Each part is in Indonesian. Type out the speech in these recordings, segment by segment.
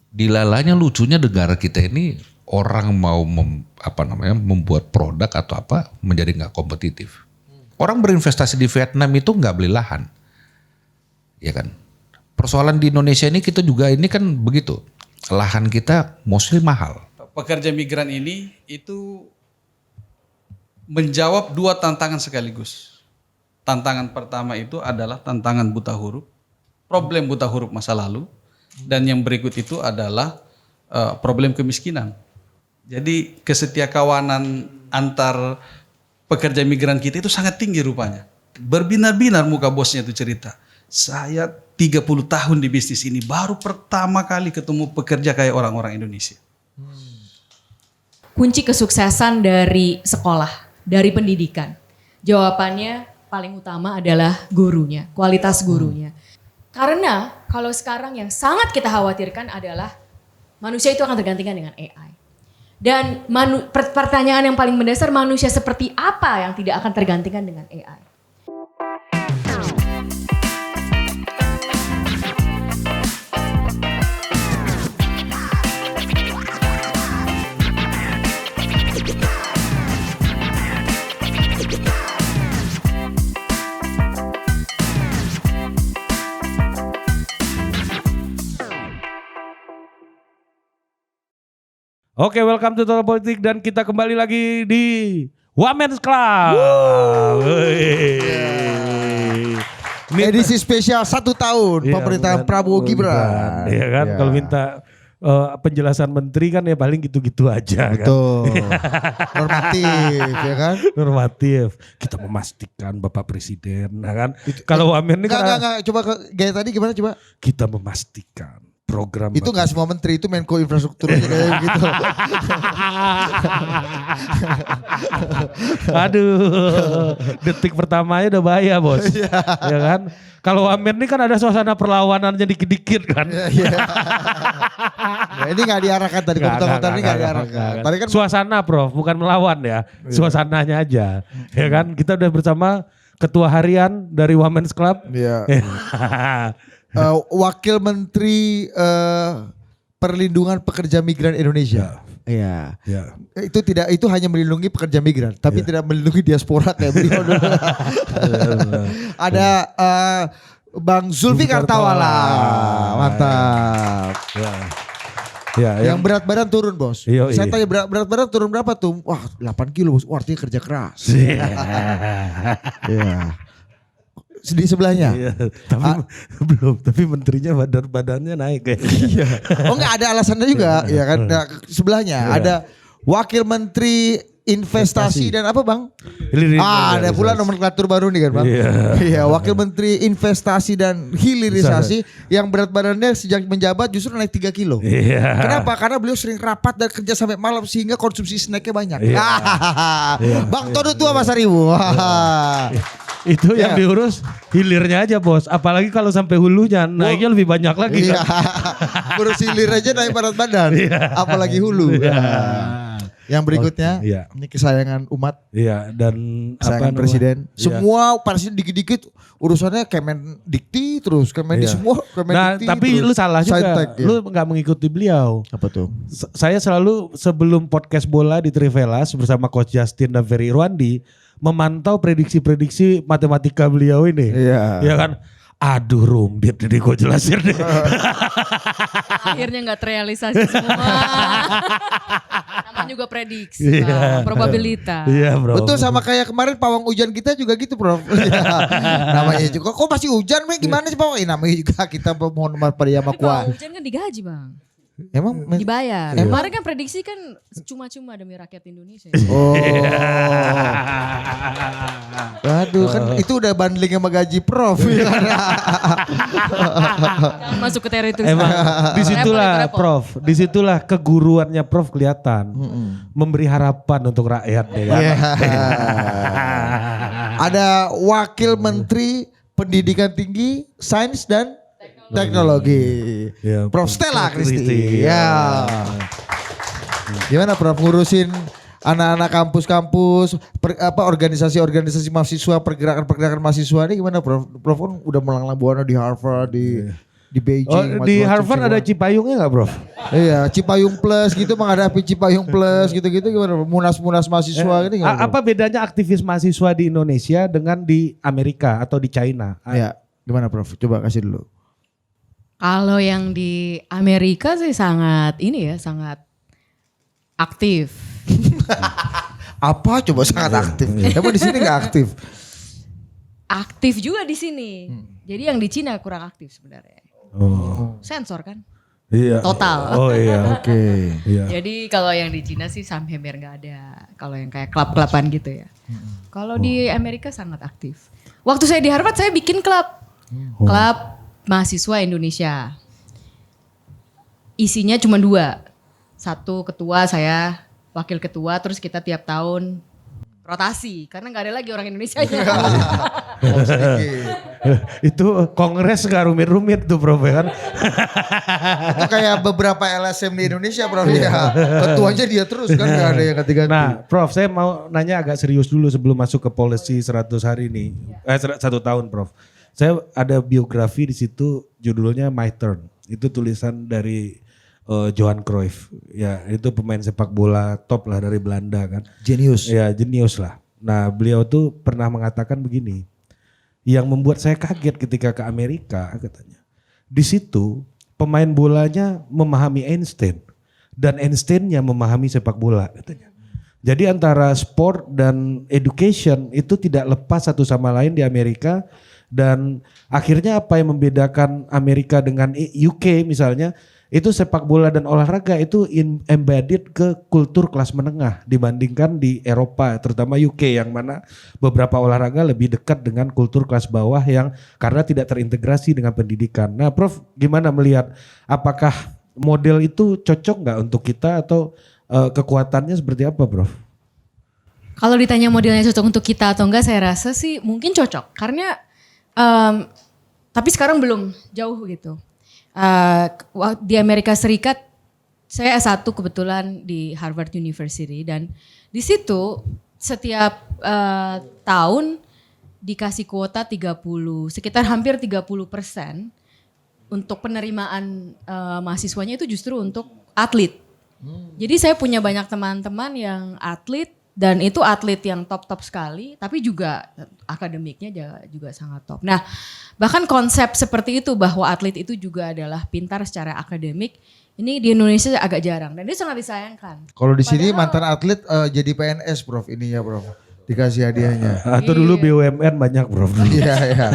dilalanya lucunya negara kita ini orang mau membuat produk atau apa menjadi nggak kompetitif. Orang berinvestasi di Vietnam itu nggak beli lahan, ya kan? Persoalan di Indonesia ini kita juga ini kan begitu, lahan kita mostly mahal. Pekerja migran ini itu menjawab dua tantangan sekaligus. Tantangan pertama itu adalah tantangan buta huruf, problem buta huruf masa lalu, dan yang berikut itu adalah problem kemiskinan. Jadi kesetiakawanan antar pekerja migran kita itu sangat tinggi rupanya. Berbinar-binar muka bosnya itu cerita. Saya 30 tahun di bisnis ini baru pertama kali ketemu pekerja kayak orang-orang Indonesia. Kunci kesuksesan dari sekolah, dari pendidikan. Jawabannya paling utama adalah gurunya, kualitas gurunya. Karena kalau sekarang yang sangat kita khawatirkan adalah manusia itu akan tergantikan dengan AI. Dan pertanyaan yang paling mendasar, manusia seperti apa yang tidak akan tergantikan dengan AI? Oke, welcome to Total Politik dan kita kembali lagi di Women's Club. Ini edisi spesial 1 tahun pemerintahan Prabowo Gibran. Iya kan, kalau minta penjelasan menteri kan ya paling gitu-gitu aja. Betul. Kan? Normatif ya kan. Normatif. Kita memastikan Bapak Presiden, nah kan. Kalau Wamen ini kan enggak, coba gaya tadi gimana coba? Kita memastikan program itu nggak semua menteri, itu Menko Infrastruktur aja kayak gitu. Aduh, detik pertamanya udah bahaya bos, ya kan? Kalau Wamen ini kan ada suasana perlawanannya dikit-dikit kan. Nah, ini nggak diarahkan tadi, komentar-komentar ini nggak diarahkan. Tadi kan suasana Prof, bukan melawan ya, suasananya aja, ya kan? Kita udah bersama Ketua Harian dari Women's Club. Iya. Wakil Menteri Perlindungan Pekerja Migran Indonesia. Iya. Ya. Itu hanya melindungi pekerja migran, tapi tidak melindungi diaspora kayak beliau dulu. Ada Bang Zulfikar Tawala. Mantap. Ya, yang berat badan turun bos. Saya tanya berat badan turun berapa tuh? Wah 8 kilo bos, artinya kerja keras. Iya. Di sebelahnya. Iya, tapi menterinya badannya naik kayak. Iya. Oh enggak, ada alasannya juga, ya kan. Nah, sebelahnya ada Wakil Menteri Investasi dan apa Bang? Ada pula nomenklatur baru nih kan Bang. Iya, Wakil Menteri Investasi dan Hilirisasi yang berat badannya sejak menjabat justru naik 3 kilo. Kenapa? Karena beliau sering rapat dan kerja sampai malam sehingga konsumsi snacknya banyak. Bang Todo tua Mas Ariwu. Itu yang diurus hilirnya aja bos. Apalagi kalau sampai hulunya naiknya lebih banyak lagi. Iya. Urus hilir aja naik berat badan. Apalagi hulu. Yang berikutnya ini kesayangan umat. Iya, dan kesayangan presiden. Semua presiden dikit-dikit urusannya Kemendikti terus, semua Kemendikti. Nah, tapi lu salah juga. Lu enggak mengikuti beliau. Apa tuh? Saya selalu sebelum podcast bola di Trivelas bersama Coach Justin dan Ferry Irwandi memantau prediksi-prediksi matematika beliau ini. Iya. Ya kan? Aduh rumit ini gue jelasin deh. Akhirnya gak terrealisasi semua. Namanya juga prediksi, probabilitas. Iya bro. Betul, sama kayak kemarin pawang hujan kita juga gitu Prof. Namanya juga, kok masih hujan gimana sih pawang? Namanya juga kita mohon maaf pada Yama Kuah. Pawang hujan kan digaji Bang. Emang dibayar. Kemarin kan prediksi kan cuma-cuma demi rakyat Indonesia. Oh. Aduh kan itu udah bundling sama gaji Prof. Jangan masuk ke teritori. Emang disitulah Prof, disitulah keguruannya Prof kelihatan. Memberi harapan untuk rakyat. Ada Wakil Menteri Pendidikan Tinggi, Sains dan Teknologi. Prof Stella Kristi. Ya. Gimana Prof ngurusin anak-anak kampus-kampus, organisasi-organisasi mahasiswa, pergerakan-pergerakan mahasiswa ini gimana Prof? Prof kan udah melanglang buana di Harvard, di di Beijing. di macam-macam Harvard ada semua. Cipayungnya nggak, Prof? Iya, Cipayung Plus gitu menghadapi Cipayung Plus gitu-gitu gimana? Munas-munas mahasiswa gitu gimana? Apa bedanya aktivis mahasiswa di Indonesia dengan di Amerika atau di China? Ya, gimana Prof? Coba kasih dulu. Kalau yang di Amerika sih sangat sangat aktif. Apa coba sangat aktif? Emang di sini nggak aktif? Aktif juga di sini. Jadi yang di Cina kurang aktif sebenarnya. Oh, Sensor kan? iya. Total. Oh iya. Oke. Iya. Jadi kalau yang di Cina sih hampir nggak ada. Kalau yang kayak klub-kluban gitu ya. Kalau di Amerika sangat aktif. Waktu saya di Harvard saya bikin klub. Klub mahasiswa Indonesia. Isinya cuma 2. Satu ketua, saya wakil ketua, terus kita tiap tahun rotasi karena nggak ada lagi orang Indonesia. Itu kongres gak rumit-rumit tuh, Prof, ya kan? Itu kayak beberapa LSM di Indonesia Prof ya. Ketuanya dia terus kan gak ada yang ganti-ganti. Nah, Prof, saya mau nanya agak serius dulu sebelum masuk ke policy 100 hari ini. 1 tahun, Prof. Saya ada biografi di situ judulnya My Turn. Itu tulisan dari Johan Cruyff. Ya, itu pemain sepak bola top lah dari Belanda kan. Jenius. Ya, jenius lah. Nah, beliau tuh pernah mengatakan begini. Yang membuat saya kaget ketika ke Amerika katanya. Di situ pemain bolanya memahami Einstein dan Einsteinnya memahami sepak bola katanya. Jadi antara sport dan education itu tidak lepas satu sama lain di Amerika. Dan akhirnya apa yang membedakan Amerika dengan UK misalnya, itu sepak bola dan olahraga itu embedded ke kultur kelas menengah dibandingkan di Eropa, terutama UK yang mana beberapa olahraga lebih dekat dengan kultur kelas bawah yang karena tidak terintegrasi dengan pendidikan. Nah, Prof, gimana melihat apakah model itu cocok nggak untuk kita atau kekuatannya seperti apa, Prof? Kalau ditanya modelnya cocok untuk kita atau enggak, saya rasa sih mungkin cocok karena tapi sekarang belum jauh gitu. Di Amerika Serikat saya S1 kebetulan di Harvard University dan di situ setiap tahun dikasih kuota sekitar hampir 30% untuk penerimaan mahasiswanya itu justru untuk atlet. Jadi saya punya banyak teman-teman yang atlet dan itu atlet yang top-top sekali, tapi juga akademiknya juga sangat top. Nah, bahkan konsep seperti itu bahwa atlet itu juga adalah pintar secara akademik, ini di Indonesia agak jarang dan itu sangat disayangkan. Kalau di sini mantan atlet jadi PNS Prof ini ya Prof. Dikasih hadiahnya. Atau dulu BUMN banyak, Prof. Iya, iya.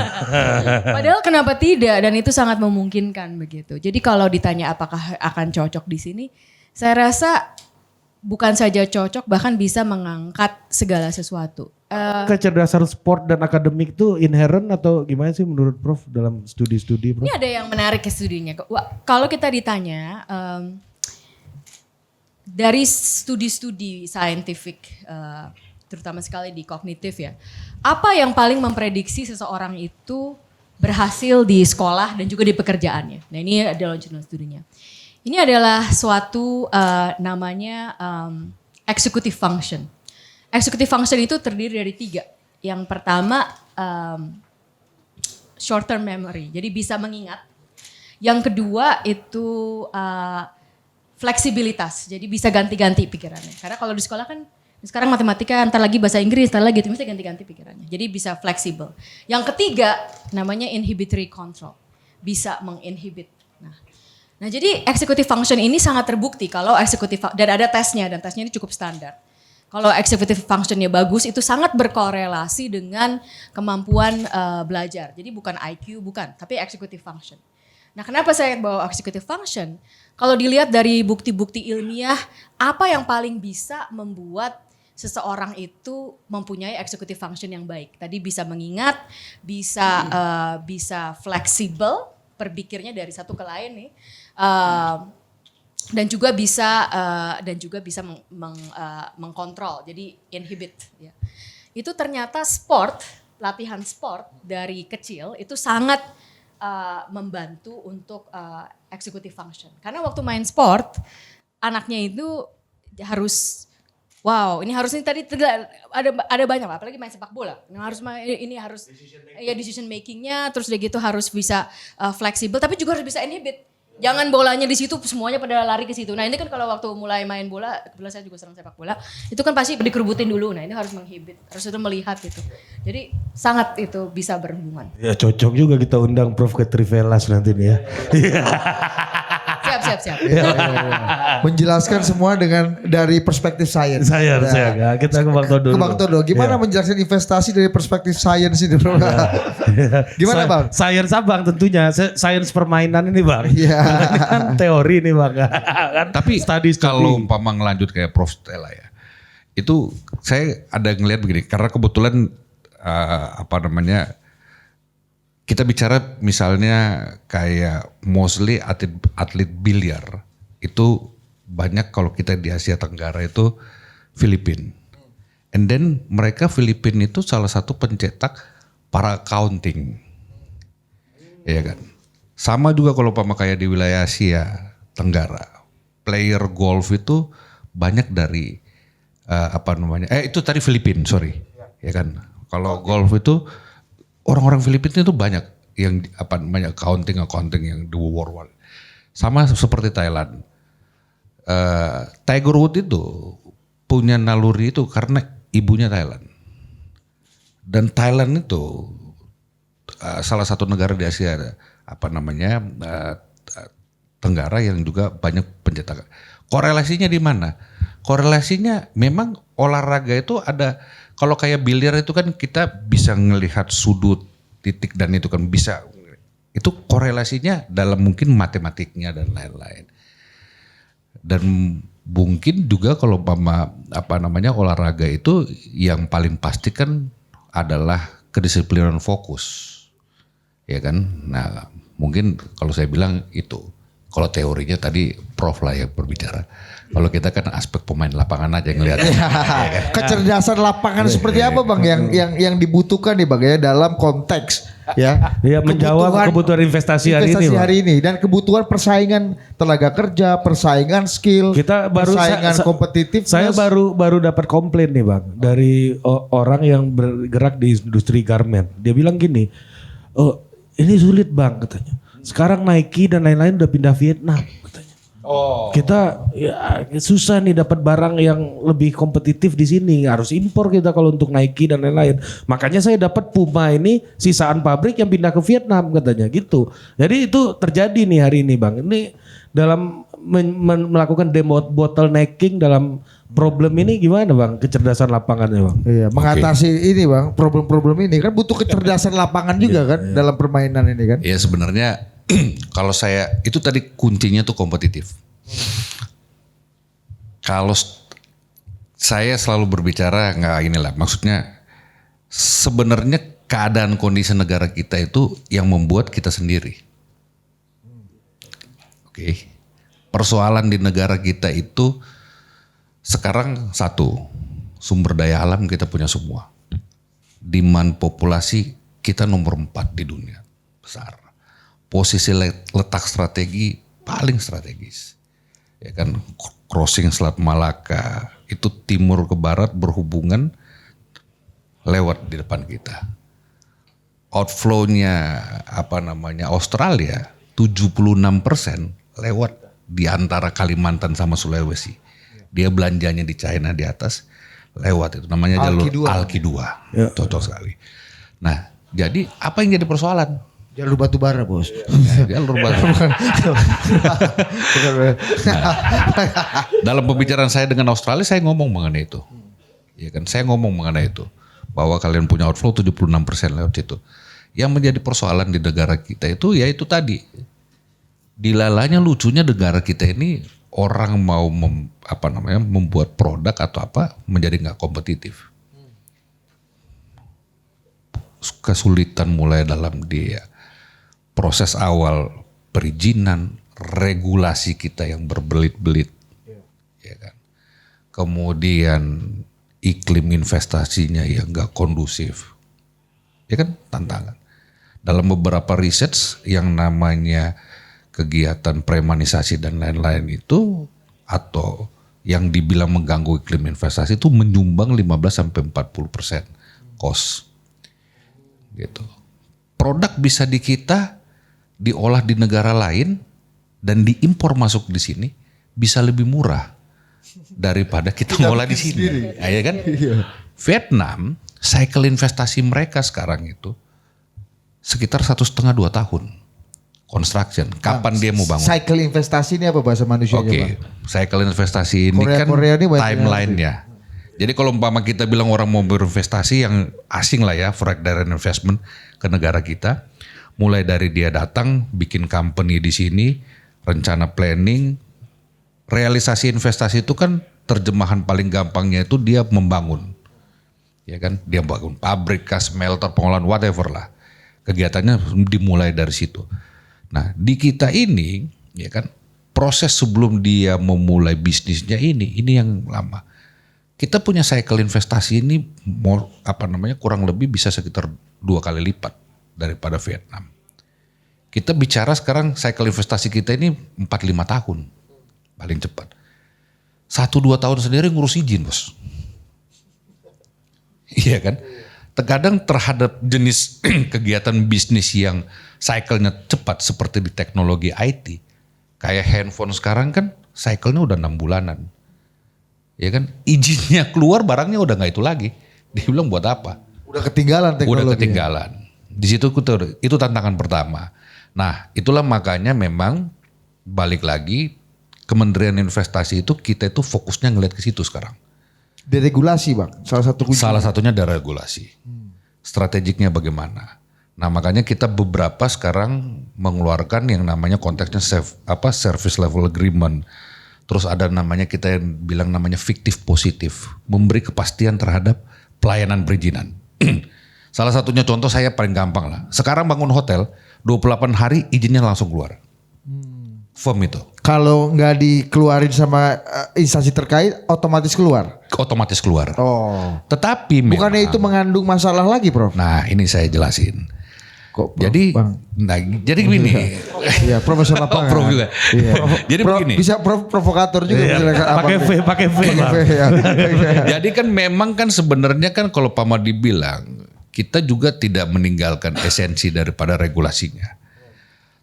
Padahal kenapa tidak dan itu sangat memungkinkan begitu. Jadi kalau ditanya apakah akan cocok di sini, saya rasa bukan saja cocok, bahkan bisa mengangkat segala sesuatu. Kecerdasan sport dan akademik itu inherent atau gimana sih menurut Prof dalam studi-studi, Prof? Ini ada yang menarik ke studinya. Kalau kita ditanya dari studi-studi saintifik, terutama sekali di kognitif ya, apa yang paling memprediksi seseorang itu berhasil di sekolah dan juga di pekerjaannya. Nah ini adalah jurnal studinya. Ini adalah suatu namanya executive function. Executive function itu terdiri dari 3. Yang pertama short term memory, jadi bisa mengingat. Yang kedua itu fleksibilitas, jadi bisa ganti-ganti pikirannya. Karena kalau di sekolah kan sekarang matematika, ntar lagi bahasa Inggris, ntar lagi itu mesti ganti-ganti pikirannya. Jadi bisa fleksibel. Yang ketiga namanya inhibitory control, bisa menginhibit. Nah jadi executive function ini sangat terbukti kalau executive dan ada tesnya dan tesnya ini cukup standar. Kalau executive functionnya bagus itu sangat berkorelasi dengan kemampuan belajar. Jadi bukan IQ bukan, tapi executive function. Nah kenapa saya bawa executive function? Kalau dilihat dari bukti-bukti ilmiah, apa yang paling bisa membuat seseorang itu mempunyai executive function yang baik? Tadi bisa mengingat, bisa fleksibel, berpikirnya dari satu ke lain nih. Dan juga bisa mengkontrol, jadi inhibit. Ya. Itu ternyata latihan sport dari kecil itu sangat membantu untuk executive function. Karena waktu main sport, anaknya itu harus wow, ini harusnya tadi ada banyak lah, apalagi main sepak bola. Ini harus decision makingnya, terus udah gitu harus bisa fleksibel, tapi juga harus bisa inhibit. Jangan bolanya di situ semuanya pada lari ke situ. Nah ini kan kalau waktu mulai main bola, kebetulan saya juga sering sepak bola, itu kan pasti dikerubutin dulu. Nah ini harus menghibit, harus itu melihat gitu. Jadi sangat itu bisa berhubungan. Ya cocok juga kita undang Prof ke Trivelas nanti nih ya. Siap. Iya. Menjelaskan semua dari perspektif sains. Saya kita ke Bang Todo. Ke Bang Todo, gimana menjelaskan investasi dari perspektif sains ini bro? Gimana Bang? Sains Bang tentunya, sains permainan ini Bang. Iya. Ini kan teori nih Bang. Kan Tapi study. kalau umpama ngelanjut kayak Prof Stella ya, itu saya ada ngelihat begini, karena kebetulan kita bicara misalnya kayak mostly atlet biliar itu banyak kalau kita di Asia Tenggara itu Filipina. And then mereka Filipina itu salah satu pencetak para accounting. Iya kan? Sama juga kalau umpama kayak di wilayah Asia Tenggara. Player golf itu banyak dari itu tadi Filipina, sorry. Ya kan? Kalau golf itu orang-orang Filipina itu banyak yang accounting yang di worldwide. Sama seperti Thailand. Tiger Woods itu punya naluri itu karena ibunya Thailand. Dan Thailand itu salah satu negara di Asia Tenggara yang juga banyak pencetak. Korelasinya di mana? Korelasinya memang olahraga itu ada. Kalau kayak biliar itu kan kita bisa ngelihat sudut, titik dan itu kan bisa. Itu korelasinya dalam mungkin matematiknya dan lain-lain. Dan mungkin juga kalau olahraga itu yang paling pasti kan adalah kedisiplinan fokus. Ya kan? Nah, mungkin kalau saya bilang itu. Kalau teorinya tadi Prof lah yang berbicara. Kalau kita kan aspek pemain lapangan aja yang ngelihat. Kecerdasan lapangan seperti apa Bang yang dibutuhkan nih Bang ya dalam konteks ya. Ya menjawab kebutuhan investasi hari ini. Dan kebutuhan persaingan tenaga kerja, persaingan skill, persaingan kompetitif. Saya baru dapat komplain nih Bang dari orang yang bergerak di industri garment. Dia bilang gini, "Oh, ini sulit Bang," katanya. Sekarang Nike dan lain-lain udah pindah Vietnam katanya. Kita ya susah nih dapat barang yang lebih kompetitif di sini. Harus impor kita kalau untuk Nike dan lain-lain. Makanya saya dapat Puma ini sisaan pabrik yang pindah ke Vietnam katanya gitu. Jadi itu terjadi nih hari ini Bang. Ini dalam melakukan bottlenecking dalam problem ini gimana Bang? Kecerdasan lapangannya Bang. Iya, mengatasi ini Bang, problem-problem ini kan butuh kecerdasan lapangan juga kan dalam permainan ini kan. Ya sebenarnya kalau saya itu tadi kuncinya tuh kompetitif. Kalau saya selalu berbicara maksudnya sebenarnya keadaan kondisi negara kita itu yang membuat kita sendiri. Oke. Persoalan di negara kita itu sekarang satu, sumber daya alam kita punya semua. Demand populasi kita nomor 4 di dunia besar. Posisi letak strategi paling strategis. Ya kan, crossing Selat Malaka itu timur ke barat berhubungan lewat di depan kita. Outflow-nya Australia 76% lewat di antara Kalimantan sama Sulawesi. Dia belanjanya di China di atas lewat itu namanya jalur Alki 2. Ya. Cocok sekali. Nah, jadi apa yang jadi persoalan? Jalur batu bara Bos. Jalur batu. Dalam pembicaraan saya dengan Australia saya ngomong mengenai itu. Ya kan, saya ngomong mengenai itu. Bahwa kalian punya outflow 76% lewat situ. Yang menjadi persoalan di negara kita itu ya itu tadi. Dilalanya lucunya negara kita ini orang mau membuat produk atau apa menjadi nggak kompetitif. Kesulitan mulai dalam dia proses awal perizinan, regulasi kita yang berbelit-belit, ya kan. Kemudian iklim investasinya yang nggak kondusif, ya kan tantangan. Dalam beberapa riset yang namanya kegiatan premanisasi dan lain-lain itu atau yang dibilang mengganggu iklim investasi itu menyumbang 15-40% cost. Gitu. Produk bisa di kita diolah di negara lain dan diimpor masuk di sini bisa lebih murah daripada kita ngolah di sini. Ya kan? Vietnam, cycle investasi mereka sekarang itu sekitar 1,5-2 tahun. Construction. Kapan dia mau bangun? Cycle investasi ini apa bahasa manusianya, Oke, cycle investasi ini Korea ini timeline-nya. Jadi kalau umpama kita bilang orang mau berinvestasi yang asing lah ya, foreign direct investment ke negara kita, mulai dari dia datang, bikin company di sini, rencana planning, realisasi investasi itu kan terjemahan paling gampangnya itu dia membangun. Ya kan, dia bangun pabrik, smelter, pengolahan, whatever lah. Kegiatannya dimulai dari situ. Nah, di kita ini, ya kan, proses sebelum dia memulai bisnisnya ini yang lama. Kita punya cycle investasi ini kurang lebih bisa sekitar 2 kali lipat daripada Vietnam. Kita bicara sekarang cycle investasi kita ini 4-5 tahun paling cepat. 1-2 tahun sendiri ngurus izin, Bos. Iya kan? Terkadang terhadap jenis kegiatan bisnis yang cycle-nya cepat seperti di teknologi IT. Kayak handphone sekarang kan cycle-nya udah 6 bulanan. Ya kan? Izinnya keluar barangnya udah gak itu lagi. Dia bilang buat apa? Udah ketinggalan teknologi. Udah ketinggalan. Di situ itu tantangan pertama. Nah, itulah makanya memang balik lagi Kementerian Investasi itu kita itu fokusnya ngeliat ke situ sekarang. Deregulasi, Bang. Salah satunya deregulasi. Strategiknya bagaimana? Nah, makanya kita beberapa sekarang mengeluarkan yang namanya konteksnya service level agreement. Terus ada namanya kita yang bilang namanya fiktif positif, memberi kepastian terhadap pelayanan perizinan. Salah satunya contoh saya paling gampang lah. Sekarang bangun hotel 28 hari izinnya langsung keluar. Firm itu. Kalau nggak dikeluarin sama instansi terkait otomatis keluar. Otomatis keluar. Oh. Tetapi bukannya itu mengandung masalah lagi, Prof? Nah, ini saya jelasin. Kok, jadi, Bang? Jadi begini. Iya, profesor lapangan. Prof juga. Iya. Jadi begini. Bisa provokator juga. Pakai V. Jadi kan memang kan sebenarnya kan kalau Pak Madi bilang, kita juga tidak meninggalkan esensi daripada regulasinya.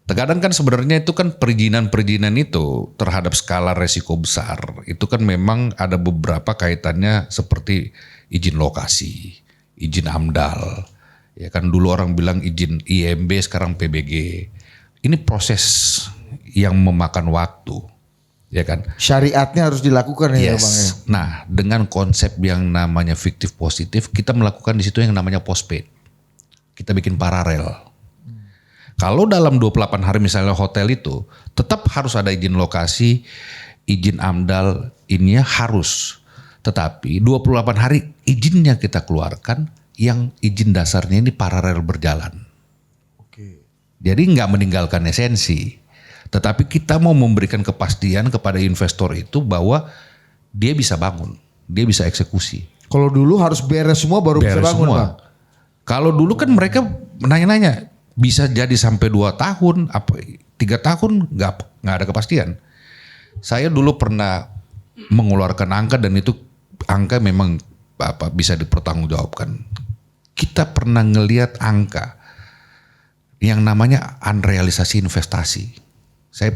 Terkadang kan sebenarnya itu kan perizinan-perizinan itu terhadap skala resiko besar. Itu kan memang ada beberapa kaitannya seperti izin lokasi, izin AMDAL. Ya kan dulu orang bilang izin IMB sekarang PBG. Ini proses yang memakan waktu, ya kan? Syariatnya harus dilakukan ya, Bang ya. Nah, dengan konsep yang namanya fiktif positif, kita melakukan di situ yang namanya postpaid. Kita bikin paralel. Kalau dalam 28 hari misalnya hotel itu, tetap harus ada izin lokasi, izin AMDAL, ininya harus. Tetapi 28 hari izinnya kita keluarkan, yang izin dasarnya ini paralel berjalan. Oke. Jadi nggak meninggalkan esensi, tetapi kita mau memberikan kepastian kepada investor itu bahwa dia bisa bangun, dia bisa eksekusi. Kalau dulu harus beres semua baru bisa bangun, semua. Bang. Kalau dulu kan mereka nanya-nanya bisa jadi sampai 2 tahun, 3 tahun nggak ada kepastian. Saya dulu pernah mengeluarkan angka dan itu angka memang bisa dipertanggungjawabkan. Kita pernah ngelihat angka yang namanya unrealisasi investasi. Saya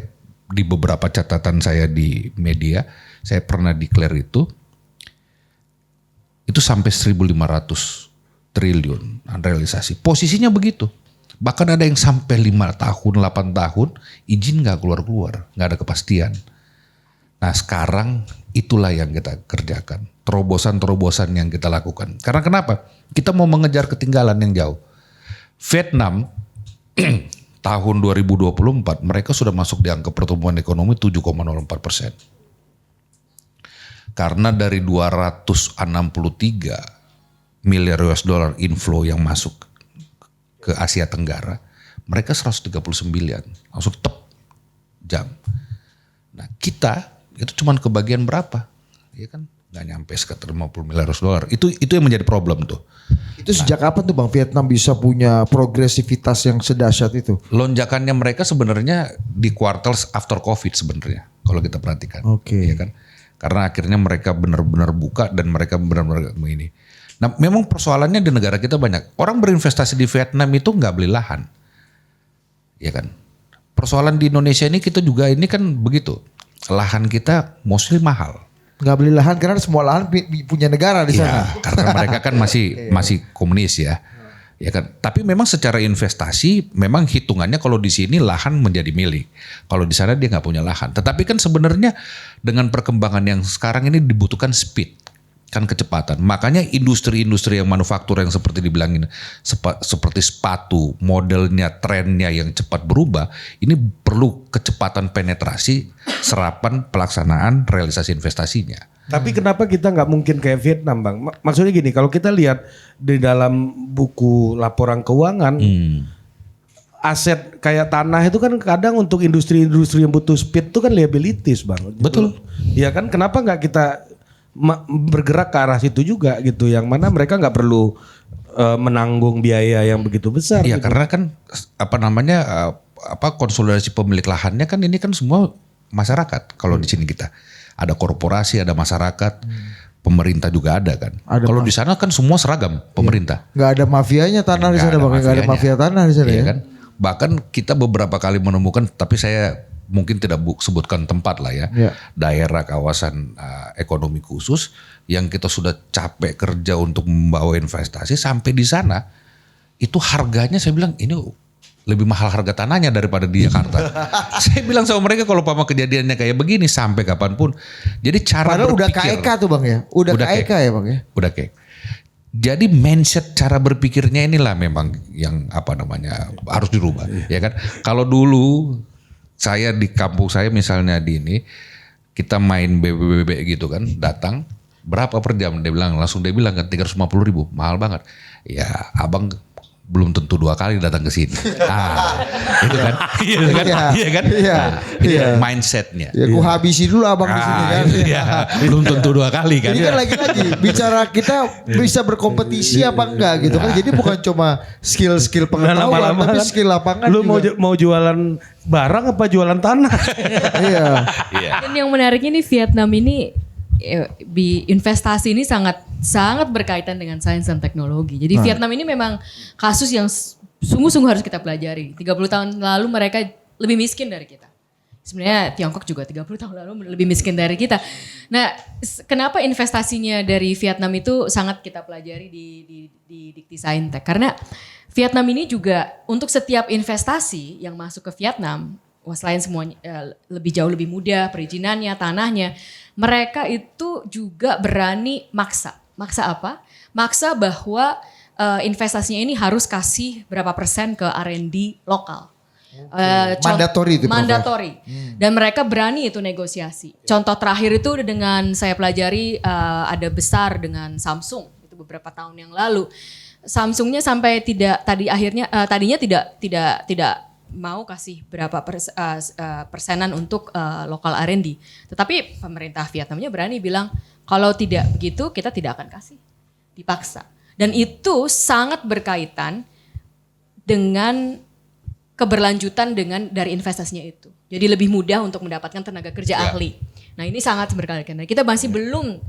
di beberapa catatan saya di media, saya pernah declare itu sampai 1.500 triliun unrealisasi. Posisinya begitu. Bahkan ada yang sampai 5 tahun, 8 tahun izin nggak keluar-keluar, nggak ada kepastian. Nah sekarang itulah yang kita kerjakan. Terobosan-terobosan yang kita lakukan. Karena kenapa? Kita mau mengejar ketinggalan yang jauh. Vietnam tahun 2024 mereka sudah masuk di angka pertumbuhan ekonomi 7,04%. Karena dari 263 miliar US dollar inflow yang masuk ke Asia Tenggara, mereka 139 langsung jam. Nah kita itu cuman kebagian berapa? Ya kan? Nggak nyampe sekitar 50 miliar US dollar. Itu yang menjadi problem tuh. Itu sejak kapan tuh Bang Vietnam bisa punya progresivitas yang sedahsyat itu? Lonjakannya mereka sebenarnya di kuartal after COVID sebenarnya kalau kita perhatikan. Oke. Ya kan? Karena akhirnya mereka benar-benar buka dan mereka benar-benar begini. Nah memang persoalannya di negara kita banyak. Orang berinvestasi di Vietnam itu nggak beli lahan. Ya kan. Persoalan di Indonesia ini kita juga ini kan begitu. Lahan kita mostly mahal. Nggak beli lahan karena semua lahan punya negara di sana. Ya, karena mereka kan masih komunis ya. Ya kan. Tapi memang secara investasi memang hitungannya kalau di sini lahan menjadi milik. Kalau di sana dia nggak punya lahan. Tetapi kan sebenarnya dengan perkembangan yang sekarang ini dibutuhkan speed. Kan kecepatan. Makanya industri-industri yang manufaktur yang seperti dibilangin seperti sepatu, modelnya, trennya yang cepat berubah, ini perlu kecepatan penetrasi, serapan, pelaksanaan, realisasi investasinya. Tapi kenapa kita nggak mungkin kayak Vietnam, Bang? Maksudnya gini, kalau kita lihat di dalam buku laporan keuangan, aset kayak tanah itu kan kadang untuk industri-industri yang butuh speed itu kan liabilities, Bang. Betul. Ya kan, kenapa nggak kita bergerak ke arah situ juga gitu, yang mana mereka nggak perlu menanggung biaya yang begitu besar. Iya, gitu. karena kan konsolidasi pemilik lahannya kan ini kan semua masyarakat. Kalau di sini kita ada korporasi, ada masyarakat, pemerintah juga ada kan. Kalau di sana kan semua seragam pemerintah. Nggak ada mafianya tanah di sana, Bang. Nggak ada mafia tanah di sana Iya ya. kan? Bahkan kita beberapa kali menemukan, tapi saya mungkin tidak sebutkan tempat lah ya, daerah kawasan ekonomi khusus yang kita sudah capek kerja untuk membawa investasi sampai di sana itu harganya saya bilang ini lebih mahal harga tanahnya daripada di Jakarta. Saya bilang sama mereka kalau pama kejadiannya kayak begini sampai kapanpun. Jadi cara padahal udah berpikir. KEK tuh Bang ya, udah KEK ya Bang ya. Udah KEK. Jadi mindset cara berpikirnya inilah memang yang harus dirubah, ya kan? Kalau dulu saya di kampung saya misalnya di ini kita main BBB gitu kan, datang berapa per jam, dia bilang kan 350.000, mahal banget. Ya abang belum tentu 2 kali datang ke sini. Itu kan, iya kan, mindsetnya. Ya ku habisi dulu abang di sini kan. Iya, belum tentu 2 kali kan. Ini kan lagi-lagi bicara kita bisa berkompetisi apa enggak gitu kan. Jadi bukan cuma skill pengetahuan tapi skill lapangan Lu juga. mau jualan barang apa jualan tanah? Iya. Dan yang menariknya nih Vietnam ini investasi ini sangat berkaitan dengan sains dan teknologi. Jadi Vietnam ini memang kasus yang sungguh-sungguh harus kita pelajari. 30 tahun lalu mereka lebih miskin dari kita. Sebenarnya Tiongkok juga 30 tahun lalu lebih miskin dari kita. Nah, kenapa investasinya dari Vietnam itu sangat kita pelajari di Dikti Saintek? Karena Vietnam ini juga untuk setiap investasi yang masuk ke Vietnam, selain semuanya jauh lebih mudah perizinannya, tanahnya, mereka itu juga berani maksa. Maksa apa? Maksa bahwa investasinya ini harus kasih berapa persen ke R&D lokal. Mandatori itu. Mandatori. Dan mereka berani itu negosiasi. Contoh terakhir itu dengan saya pelajari ada besar dengan Samsung itu beberapa tahun yang lalu. Samsungnya sampai tadinya tidak mau kasih berapa persenan untuk lokal R&D. Tetapi pemerintah Vietnamnya berani bilang kalau tidak begitu kita tidak akan kasih. Dipaksa. Dan itu sangat berkaitan dengan keberlanjutan dari investasinya itu. Jadi lebih mudah untuk mendapatkan tenaga kerja ahli. Nah ini sangat berkaitan. Kita masih belum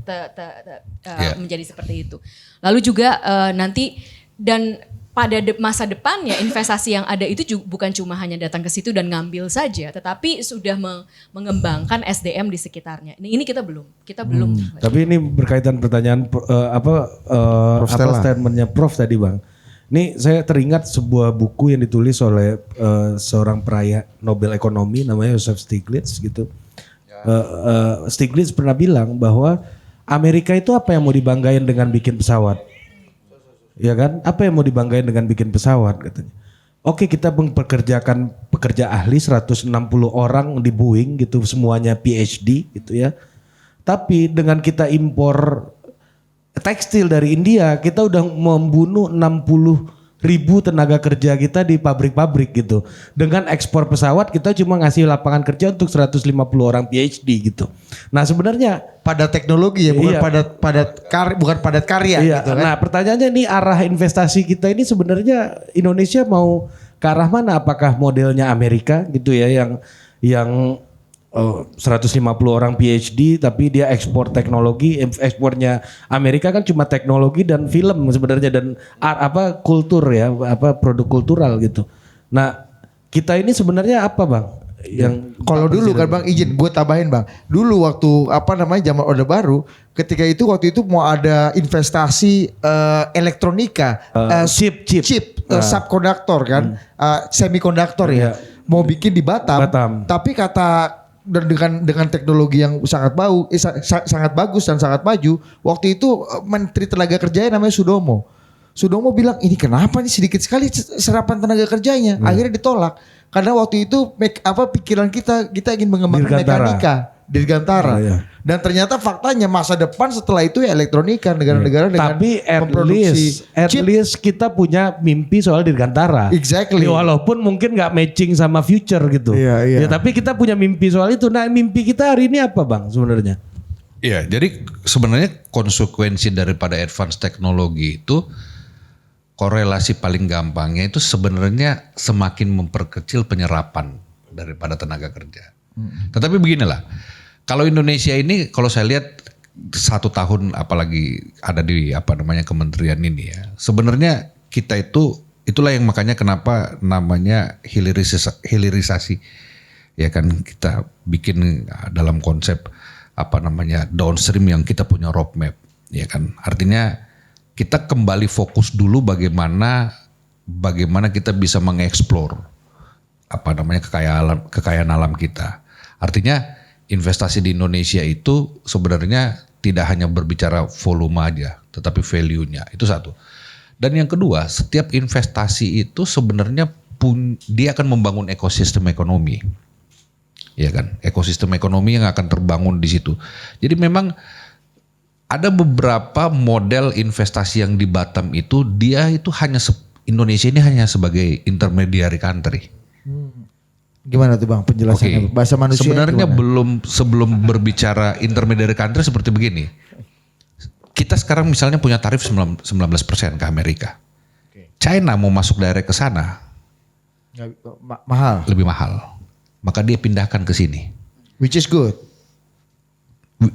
menjadi seperti itu. Lalu juga nanti dan pada masa depannya investasi yang ada itu juga bukan cuma hanya datang ke situ dan ngambil saja, tetapi sudah mengembangkan SDM di sekitarnya. Ini kita belum. Tapi ini berkaitan pertanyaan statementnya Prof tadi Bang. Ini saya teringat sebuah buku yang ditulis oleh seorang peraih Nobel Ekonomi namanya Joseph Stiglitz gitu. Stiglitz pernah bilang bahwa Amerika itu apa yang mau dibanggain dengan bikin pesawat? Ya kan? Apa yang mau dibanggain dengan bikin pesawat katanya. Oke, kita mempekerjakan pekerja ahli 160 orang di Boeing gitu, semuanya PhD gitu ya. Tapi dengan kita impor tekstil dari India, kita udah membunuh 60.000 tenaga kerja kita di pabrik-pabrik gitu. Dengan ekspor pesawat kita cuma ngasih lapangan kerja untuk 150 orang PhD gitu. Nah sebenarnya padat teknologi ya, bukan padat karya gitu kan. Nah pertanyaannya nih arah investasi kita ini sebenarnya Indonesia mau ke arah mana? Apakah modelnya Amerika gitu ya yang 150 orang PhD tapi dia ekspor teknologi, ekspornya Amerika kan cuma teknologi dan film sebenarnya dan kultur ya, produk kultural gitu. Nah, kita ini sebenarnya apa Bang? Yang kalau dulu kan Bang, izin gue tambahin Bang. Dulu waktu zaman Orde Baru, ketika itu waktu itu mau ada investasi elektronika, chip, subkonduktor kan, semikonduktor ya. Mau bikin di Batam. Tapi dengan teknologi yang sangat bagus dan sangat maju, waktu itu Menteri Tenaga Kerjanya namanya Sudomo bilang ini kenapa nih sedikit sekali serapan tenaga kerjanya. Akhirnya ditolak karena waktu itu pikiran kita ingin mengembangkan mekanika Dirgantara. Dan ternyata faktanya masa depan setelah itu ya elektronika, negara-negara dengan tapi at least kita punya mimpi soal Dirgantara. Exactly. Ya, walaupun mungkin nggak matching sama future gitu. Ya, tapi kita punya mimpi soal itu. Nah, mimpi kita hari ini apa Bang sebenarnya? Iya, jadi sebenarnya konsekuensi daripada advance teknologi itu, korelasi paling gampangnya itu sebenarnya semakin memperkecil penyerapan daripada tenaga kerja. Tetapi beginilah, kalau Indonesia ini kalau saya lihat 1 tahun apalagi ada di kementerian ini ya, sebenarnya kita itulah yang makanya kenapa namanya hilirisasi ya kan, kita bikin dalam konsep downstream yang kita punya roadmap ya kan, artinya kita kembali fokus dulu bagaimana kita bisa mengeksplor kekayaan alam kita. Artinya investasi di Indonesia itu sebenarnya tidak hanya berbicara volume aja, tetapi value-nya. Itu satu. Dan yang kedua, setiap investasi itu sebenarnya dia akan membangun ekosistem ekonomi. Ya kan? Ekosistem ekonomi yang akan terbangun di situ. Jadi memang ada beberapa model investasi yang di Batam itu Indonesia ini hanya sebagai intermediary country. Gimana tuh Bang penjelasannya? Bahasa manusia sebenarnya sebelum berbicara intermediary country seperti begini. Kita sekarang misalnya punya tarif 19% ke Amerika. China mau masuk direct ke sana mahal. Lebih mahal. Maka dia pindahkan ke sini. Which is good.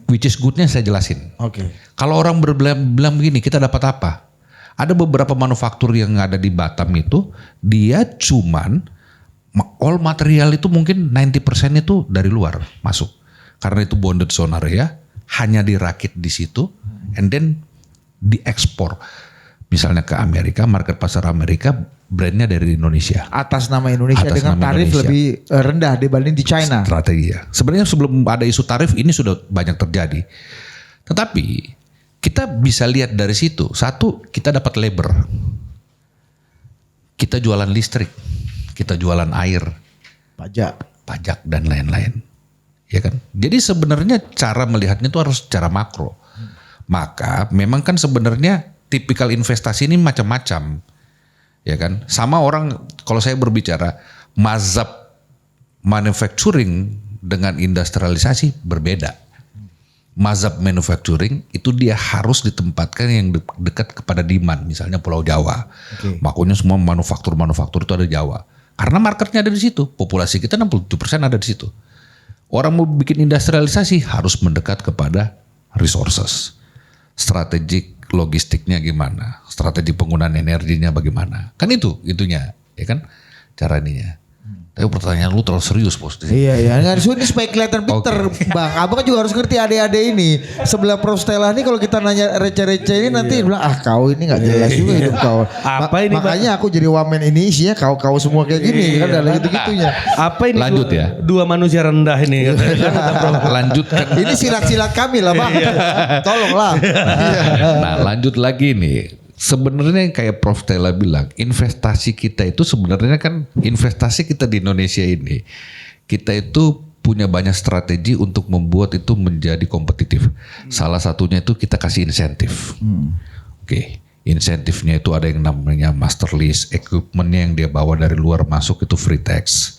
Which is good-nya saya jelasin. Kalau orang bilang begini, kita dapat apa? Ada beberapa manufaktur yang ada di Batam itu, dia cuman all material itu mungkin 90% itu dari luar masuk. Karena itu bonded zone area, hanya dirakit di situ, and then diekspor. Misalnya ke Amerika, market pasar Amerika, brandnya dari Indonesia. Atas nama Indonesia dengan tarif lebih rendah dibanding di China. Strategi ya. Sebenarnya sebelum ada isu tarif ini sudah banyak terjadi. Tetapi kita bisa lihat dari situ. Satu, kita dapat labor. Kita jualan listrik. Kita jualan air. Pajak dan lain-lain. Ya kan? Jadi sebenarnya cara melihatnya itu harus secara makro. Maka memang kan sebenarnya tipikal investasi ini macam-macam. Ya kan? Sama orang kalau saya berbicara mazhab manufacturing dengan industrialisasi berbeda. Mazhab manufacturing itu dia harus ditempatkan yang dekat kepada demand, misalnya Pulau Jawa. Makanya semua manufaktur itu ada di Jawa. Karena marketnya ada di situ. Populasi kita 67% ada di situ. Orang mau bikin industrialisasi harus mendekat kepada resources. Strategik logistiknya gimana, strategi penggunaan energinya bagaimana, kan itunya, ya kan, cara ininya. Tapi pertanyaan lu terlalu serius bos. Iya. Ini supaya kelihatan pinter Bang. Abang kan juga harus ngerti adik-adik ini. Sebelah Prof Stella ini kalau kita nanya receh-receh ini nanti bilang kau ini gak jelas juga hidup kau. Makanya aku jadi wamen ini isinya kau semua kayak gini kan ada gitu-gitunya. Apa ini? Lanjut ya. Dua manusia rendah ini. Lanjutkan. Ini silat-silat kami lah Bang. Tolonglah. Nah lanjut lagi nih. Sebenarnya kayak Prof Stella bilang, investasi kita itu sebenarnya kan investasi kita di Indonesia ini, kita itu punya banyak strategi untuk membuat itu menjadi kompetitif. Salah satunya itu kita kasih insentif. Insentifnya itu ada yang namanya master lease, equipmentnya yang dia bawa dari luar masuk itu free tax,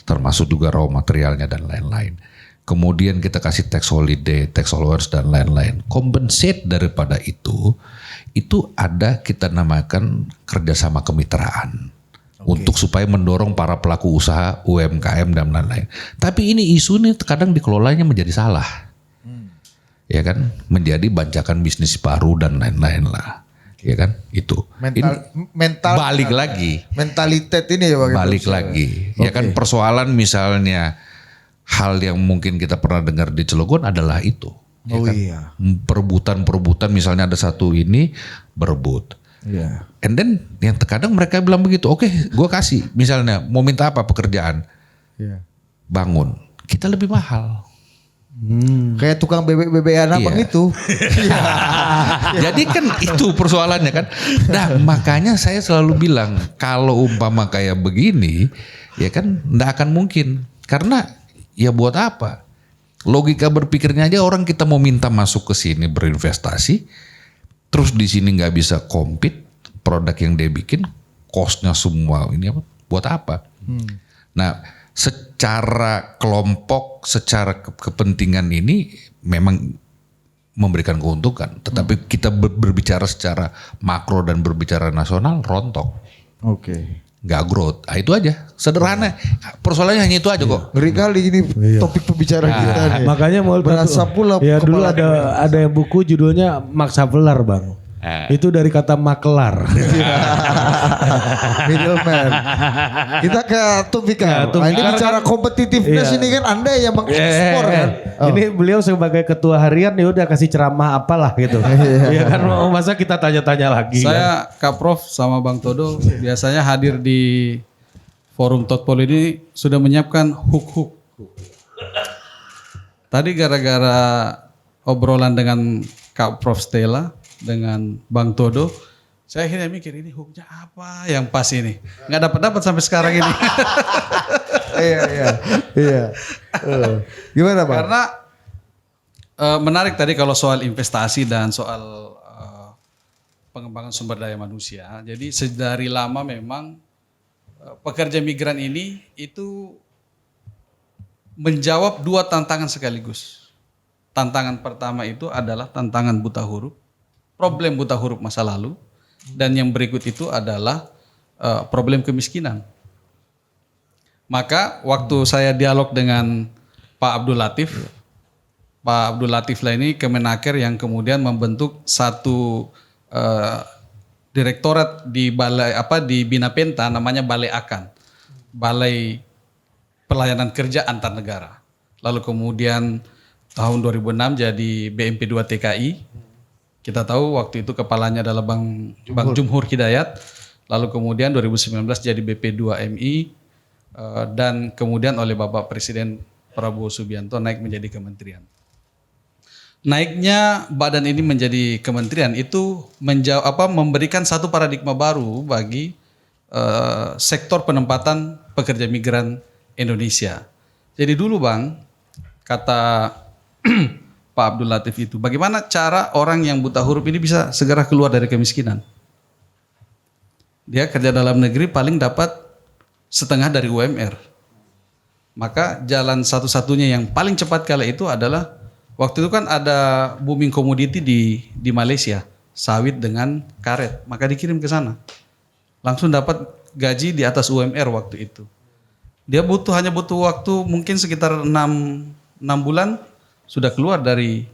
termasuk juga raw materialnya dan lain-lain. Kemudian kita kasih tax holiday, tax allowance dan lain-lain. Compensate daripada itu ada kita namakan kerjasama kemitraan. untuk supaya mendorong para pelaku usaha UMKM dan lain-lain. Tapi ini isu ini kadang dikelolanya menjadi salah. Ya kan, menjadi bancakan bisnis baru dan lain-lain lah. Ya kan, itu. Mental balik lagi. Mentalitas ini ya Bang. Balik lagi. Ya kan, persoalan misalnya hal yang mungkin kita pernah dengar di Cilegon adalah itu. Ya kan? Iya. Perebutan misalnya ada satu ini berebut. Iya. And then yang terkadang mereka bilang begitu, oke, gue kasih. Misalnya mau minta apa pekerjaan, bangun, kita lebih mahal. Kayak tukang bebek-bebekan abang itu. Jadi kan itu persoalannya kan. Nah makanya saya selalu bilang kalau umpama kayak begini, ya kan nggak akan mungkin. Karena ya buat apa? Logika berpikirnya aja orang kita mau minta masuk ke sini berinvestasi, terus di sini nggak bisa compete produk yang dia bikin, cost-nya semua ini apa? Buat apa? Nah, secara kelompok, secara kepentingan ini memang memberikan keuntungan, tetapi kita berbicara secara makro dan berbicara nasional rontok. Oke. Nggak growth. Nah, itu aja. Sederhana. Persoalannya hanya itu aja kok. Ngeri kali ini topik pembicaraan kita nih. Makanya mau berasa pula. Ya dulu ada yang buku judulnya Maksa Pelar Bang. Itu dari kata makelar. Middleman. Kita ke Tumfikar. Nah, ini bicara competitiveness ini kan Anda yang mengekspor kan. Ini beliau sebagai ketua harian ya udah kasih ceramah apalah gitu. Iya kan, masa kita tanya-tanya lagi. Saya Kak Prof sama Bang Todo biasanya hadir di forum Totpol ini sudah menyiapkan hook-hook. Tadi gara-gara obrolan dengan Kak Prof Stella dengan Bang Todo, saya akhirnya mikir ini hooknya apa yang pas ini. Nggak dapat sampai sekarang ini. Iya. Gimana Bang? Karena menarik tadi kalau soal investasi dan soal pengembangan sumber daya manusia. Jadi sedari lama memang pekerja migran ini itu menjawab dua tantangan sekaligus. Tantangan pertama itu adalah tantangan buta huruf. Problem buta huruf masa lalu, dan yang berikut itu adalah problem kemiskinan. Maka waktu saya dialog dengan Pak Abdul Latif lah ini Kemenaker yang kemudian membentuk satu direktorat di balai di Bina Penta namanya Balai Akan, Balai Pelayanan Kerja Antar Negara. Lalu kemudian tahun 2006 jadi BMP 2 TKI. Kita tahu waktu itu kepalanya adalah Bang Jumhur Hidayat, lalu kemudian 2019 jadi BP2 MI, dan kemudian oleh Bapak Presiden Prabowo Subianto naik menjadi kementerian. Naiknya badan ini menjadi kementerian itu memberikan satu paradigma baru bagi sektor penempatan pekerja migran Indonesia. Jadi dulu Bang, kata Pak Abdul Latif itu, bagaimana cara orang yang buta huruf ini bisa segera keluar dari kemiskinan? Dia kerja dalam negeri paling dapat setengah dari UMR. Maka jalan satu-satunya yang paling cepat kala itu adalah, waktu itu kan ada booming komoditi di Malaysia, sawit dengan karet, maka dikirim ke sana. Langsung dapat gaji di atas UMR waktu itu. Dia hanya butuh waktu mungkin sekitar 6 bulan, sudah keluar dari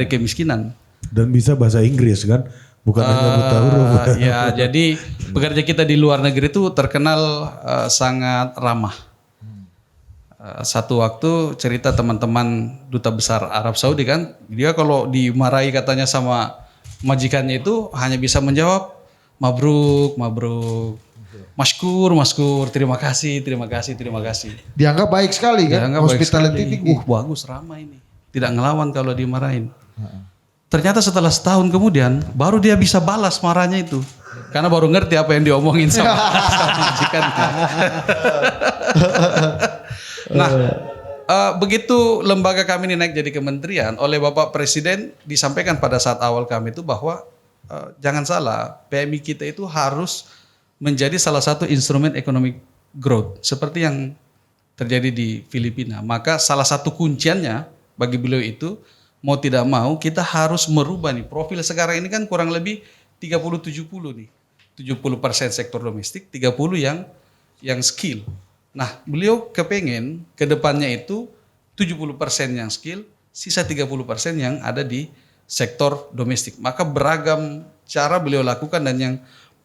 kemiskinan. Dan bisa bahasa Inggris kan, bukan hanya buta huruf. Ya, jadi pekerja kita di luar negeri itu terkenal sangat ramah. Satu waktu cerita teman-teman duta besar Arab Saudi kan, dia kalau dimarahi katanya sama majikannya itu hanya bisa menjawab mabruk, maskur, terima kasih. Dianggap baik sekali kan, hospitality tinggi. Bagus, ramah ini. Tidak ngelawan kalau dimarahin. Ternyata setelah setahun kemudian baru dia bisa balas marahnya itu. Karena baru ngerti apa yang diomongin sama majikannya. Nah, begitu lembaga kami ini naik jadi kementerian, oleh Bapak Presiden disampaikan pada saat awal kami itu bahwa jangan salah, PMI kita itu harus menjadi salah satu instrumen economic growth seperti yang terjadi di Filipina. Maka salah satu kunciannya bagi beliau itu, mau tidak mau kita harus merubah nih profil sekarang ini kan kurang lebih 30-70 nih. 70% sektor domestik, 30 yang skill. Nah, beliau kepengen ke depannya itu 70% yang skill, sisa 30% yang ada di sektor domestik. Maka beragam cara beliau lakukan dan yang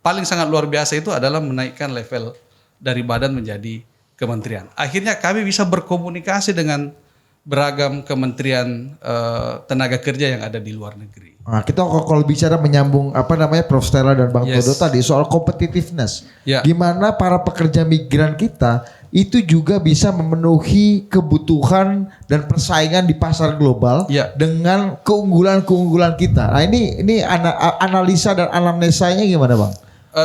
paling sangat luar biasa itu adalah menaikkan level dari badan menjadi kementerian. Akhirnya kami bisa berkomunikasi dengan beragam kementerian tenaga kerja yang ada di luar negeri. Nah, kita kalau bicara menyambung Prof Stella dan Bang Todo tadi soal competitiveness. Ya. Gimana para pekerja migran kita itu juga bisa memenuhi kebutuhan dan persaingan di pasar global dengan keunggulan-keunggulan kita. Nah, ini analisa dan anamnesanya gimana, Bang?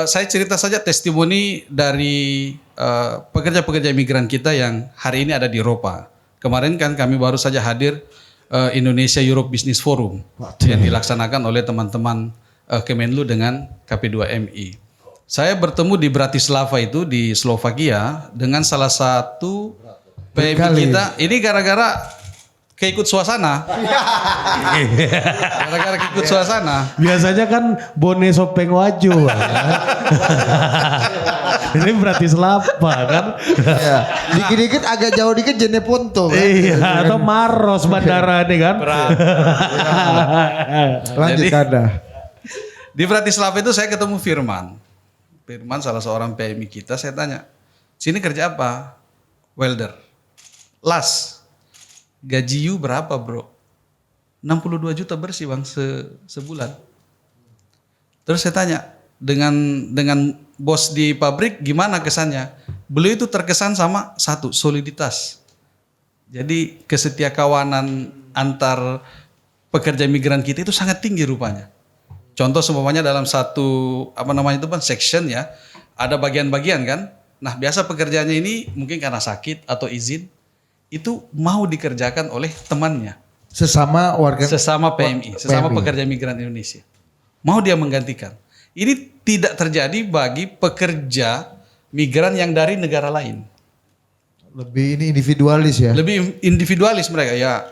Saya cerita saja testimoni dari pekerja-pekerja migran kita yang hari ini ada di Eropa. Kemarin kan kami baru saja hadir Indonesia Europe Business Forum yang dilaksanakan oleh teman-teman Kemenlu dengan KP2MI. Saya bertemu di Bratislava itu di Slovakia dengan salah satu PMI kita. Ini gara-gara keikut suasana. Gara-gara keikut suasana. Biasanya kan bone sopeng waju. Ini Bratislava kan. Ya. Dikit-dikit agak jauh dikit Jeneponto kan. Iya, atau Maros bandara ini kan. Lanjut Anda. Di Bratislava itu saya ketemu Firman. Firman salah seorang PMI kita, saya tanya, sini kerja apa? Welder. Las. Gaji you berapa bro? 62 juta bersih bang sebulan. Terus saya tanya, dengan bos di pabrik gimana kesannya? Beliau itu terkesan sama satu, soliditas. Jadi kesetiakawanan antar pekerja migran kita itu sangat tinggi rupanya. Contoh seumpamanya dalam satu section ya, ada bagian-bagian kan. Nah, biasa pekerjaannya ini mungkin karena sakit atau izin itu mau dikerjakan oleh temannya. Sesama PMI, sesama pekerja migran Indonesia. Mau dia menggantikan. Ini tidak terjadi bagi pekerja migran yang dari negara lain. Lebih ini individualis ya. Lebih individualis mereka ya.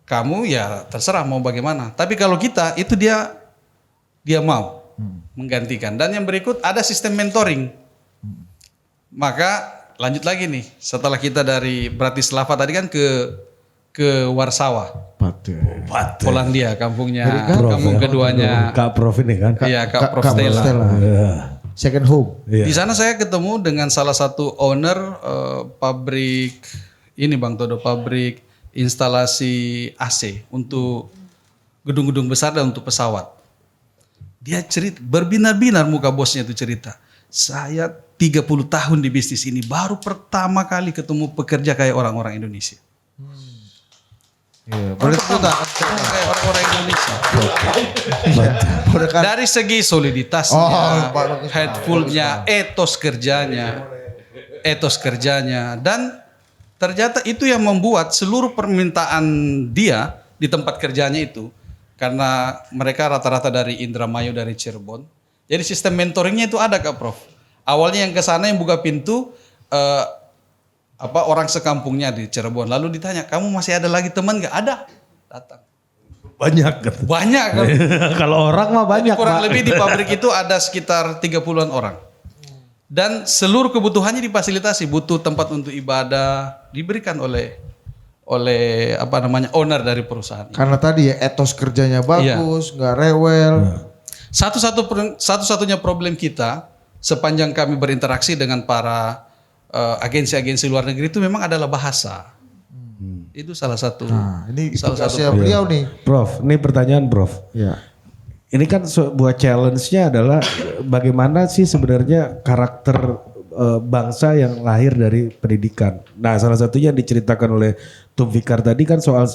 Kamu ya terserah mau bagaimana. Tapi kalau kita itu dia mau menggantikan. Dan yang berikut ada sistem mentoring. Maka lanjut lagi nih. Setelah kita dari Bratislava tadi kan ke Warsawa. Polandia kampungnya. Kampung keduanya. Kak Prof ini kan. Iya, Kak Prof Stella. Second home. Di sana saya ketemu dengan salah satu owner pabrik ini Bang Todo, pabrik instalasi AC untuk gedung-gedung besar dan untuk pesawat. Dia cerita, berbinar-binar muka bosnya itu cerita. Saya 30 tahun di bisnis ini baru pertama kali ketemu pekerja kayak orang-orang Indonesia. Iya, boleh kayak orang-orang Indonesia. Dari segi soliditasnya, headfulnya, etos kerjanya, dan ternyata itu yang membuat seluruh permintaan dia di tempat kerjanya itu, karena mereka rata-rata dari Indramayu, dari Cirebon. Jadi sistem mentoringnya itu ada Kak Prof. Awalnya yang ke sana yang buka pintu orang sekampungnya di Cirebon. Lalu ditanya, kamu masih ada lagi teman nggak? Ada, datang. Banyak kan? Kalau orang mah banyak. Jadi kurang lebih di pabrik itu ada sekitar 30-an orang. Dan seluruh kebutuhannya difasilitasi, butuh tempat untuk ibadah diberikan oleh owner dari perusahaan. Karena tadi ya etos kerjanya bagus, nggak rewel. Satu-satunya problem kita sepanjang kami berinteraksi dengan para agensi-agensi luar negeri itu memang adalah bahasa. Itu salah satu. Nah, ini salah satu beliau nih. Prof, ini pertanyaan Prof. Ya. Ini kan sebuah challenge-nya adalah bagaimana sih sebenarnya karakter bangsa yang lahir dari pendidikan. Nah, salah satunya yang diceritakan oleh Tum Fikar tadi kan soal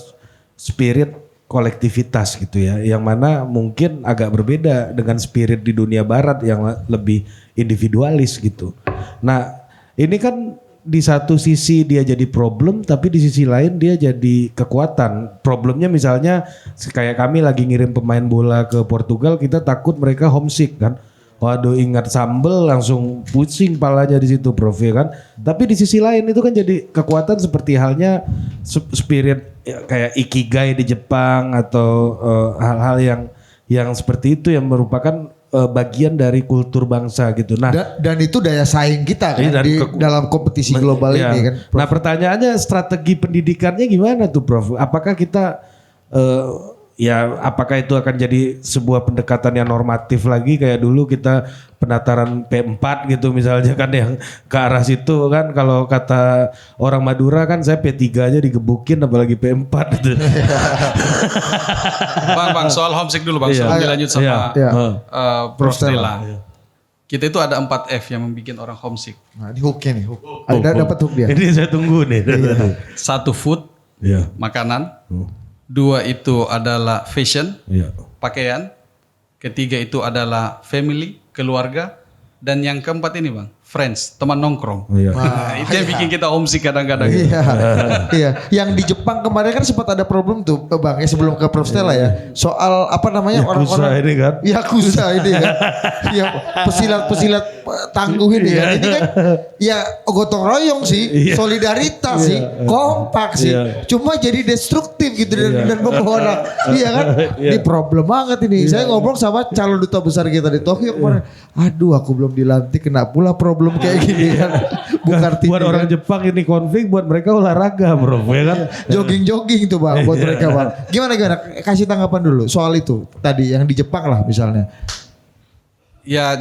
spirit kolektivitas gitu ya. Yang mana mungkin agak berbeda dengan spirit di dunia barat yang lebih individualis gitu. Nah, ini kan di satu sisi dia jadi problem, tapi di sisi lain dia jadi kekuatan. Problemnya misalnya kayak kami lagi ngirim pemain bola ke Portugal, kita takut mereka homesick kan. Waduh, ingat sambel langsung pusing palanya di situ Prof ya kan. Tapi di sisi lain itu kan jadi kekuatan seperti halnya spirit kayak ikigai di Jepang atau hal-hal yang seperti itu yang merupakan bagian dari kultur bangsa gitu. Nah, Dan itu daya saing kita kan dalam kompetisi global ya. ini kan. Prof. Nah pertanyaannya strategi pendidikannya gimana tuh Prof? Apakah kita apakah itu akan jadi sebuah pendekatan yang normatif lagi kayak dulu kita penataran P4 gitu misalnya kan yang ke arah situ kan, kalau kata orang Madura kan saya P3 aja digebukin apalagi P4 gitu. Bang, soal homesick dulu Bang, sebelum dilanjut sama Prof Stella. Kita itu ada 4 F yang membuat orang homesick. Nah, di hooknya nih. Ada dapat hook dia. Ini saya tunggu nih. 1 food, makanan. 2 itu adalah fashion, pakaian. 3 itu adalah family, keluarga. Dan yang keempat ini Bang, friends, teman nongkrong. Nah, itu yang bikin kita homesick kadang-kadang. Iya. Yang di Jepang kemarin kan sempat ada problem tuh Bang, ya sebelum ke Prof Stella ya. Soal apa namanya orang-orang ini kan. Yakuza ini kan. Ya pesilat-pesilat tangguh ini kan. Ini kan ya gotong royong sih, solidaritas sih, kompak sih. Cuma jadi destruktif gitu dan membawa orang. Iya kan? Ini problem banget ini. Saya ngobrol sama calon duta besar kita di Tokyo kemarin. Aduh, aku belum dilantik, kena pula problem kayak gini kan. Buat orang Jepang ini konflik, buat mereka olahraga bro, ya kan? Jogging tuh Bang buat mereka Bang. Gimana? Kasih tanggapan dulu soal itu tadi yang di Jepang lah misalnya. Ya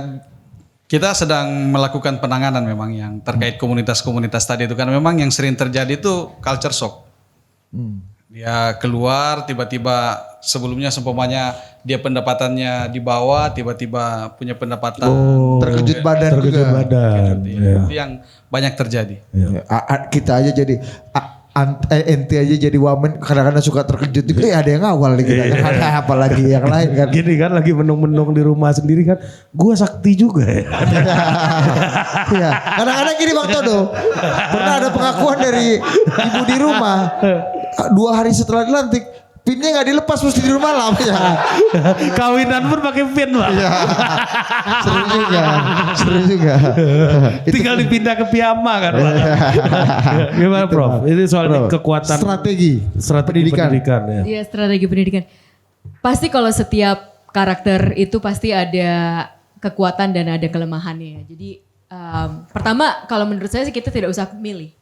kita sedang melakukan penanganan memang yang terkait komunitas-komunitas tadi itu kan memang yang sering terjadi itu culture shock. Dia keluar tiba-tiba sebelumnya seumpamanya dia pendapatannya di bawah tiba-tiba punya pendapatan terkejut badan juga. Itu yang banyak terjadi. Kita aja jadi ente aja jadi wamen kadang-kadang suka terkejut juga. Ada yang awal nih kita kan. Ada apalagi yang lain kan. Gini kan lagi menung-menung di rumah sendiri kan. Gua sakti juga ya. Iya. Kadang-kadang gini Bang Todo. Pernah ada pengakuan dari ibu di rumah. 2 hari setelah dilantik, pinnya nggak dilepas mesti di rumah malam ya. Kawinan pun pakai pin Bang. Iya. Seru juga. Tinggal dipindah ke piyama kan. Gimana Prof? Ini soal kekuatan strategi pendidikan ya. Iya, strategi pendidikan. Pasti kalau setiap karakter itu pasti ada kekuatan dan ada kelemahannya. Jadi pertama kalau menurut saya sih kita tidak usah milih.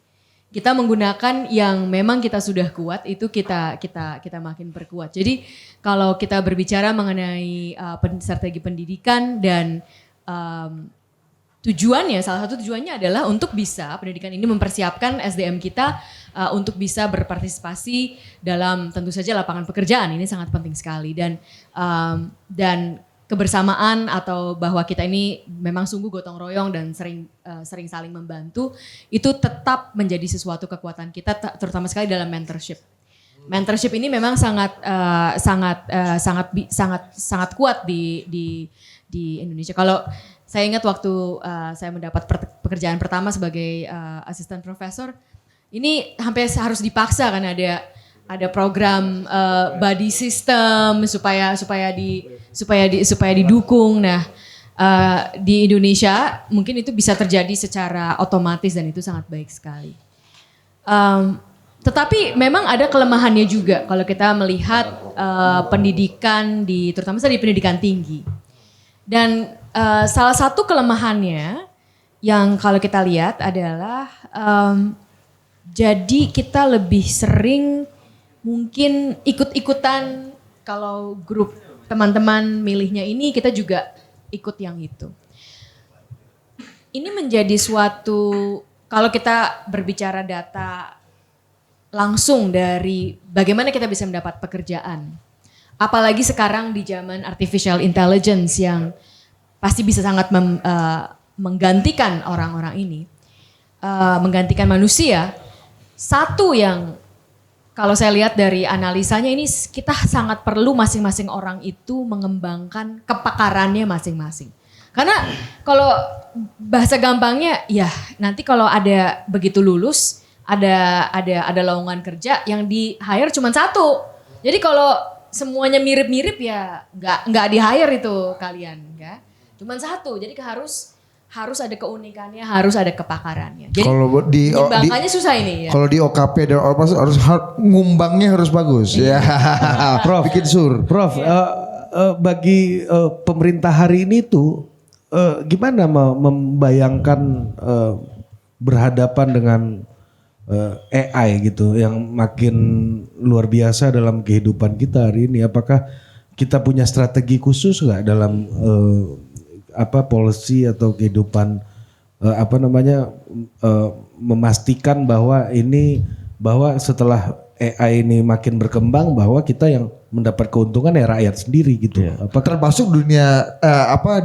Kita menggunakan yang memang kita sudah kuat itu kita makin perkuat. Jadi kalau kita berbicara mengenai strategi pendidikan dan tujuannya, salah satu tujuannya adalah untuk bisa pendidikan ini mempersiapkan SDM kita untuk bisa berpartisipasi dalam tentu saja lapangan pekerjaan. Ini sangat penting sekali dan kebersamaan atau bahwa kita ini memang sungguh gotong royong dan sering saling membantu itu tetap menjadi sesuatu kekuatan kita terutama sekali dalam mentorship. Mentorship ini memang sangat kuat di Indonesia. Kalau saya ingat waktu saya mendapat pekerjaan pertama sebagai asisten profesor, ini hampir harus dipaksa kan ada program buddy system supaya didukung. Nah, di Indonesia mungkin itu bisa terjadi secara otomatis dan itu sangat baik sekali. Tetapi memang ada kelemahannya juga kalau kita melihat pendidikan terutama di pendidikan tinggi. Dan salah satu kelemahannya yang kalau kita lihat adalah jadi kita lebih sering mungkin ikut-ikutan kalau grup teman-teman milihnya ini kita juga ikut yang itu. Ini menjadi suatu kalau kita berbicara data langsung dari bagaimana kita bisa mendapat pekerjaan. Apalagi sekarang di zaman artificial intelligence yang pasti bisa sangat menggantikan orang-orang ini. Menggantikan manusia. Satu yang kalau saya lihat dari analisanya ini kita sangat perlu masing-masing orang itu mengembangkan kepakarannya masing-masing. Karena kalau bahasa gampangnya ya nanti kalau ada begitu lulus ada lowongan kerja yang di hire cuma satu. Jadi kalau semuanya mirip-mirip ya nggak di hire itu kalian, ya. Cuma satu. Jadi harus ada keunikannya, harus ada kepakarannya. Jadi ngembangkannya susah ini ya. Kalau di OKP dan Ormas harus ngumbangnya harus bagus. Ya. Prof, bikin sur. Prof, bagi pemerintah hari ini tuh gimana membayangkan berhadapan dengan AI gitu yang makin luar biasa dalam kehidupan kita hari ini? Apakah kita punya strategi khusus nggak dalam policy atau kehidupan memastikan bahwa setelah AI ini makin berkembang bahwa kita yang mendapat keuntungan ya rakyat sendiri gitu. Termasuk dunia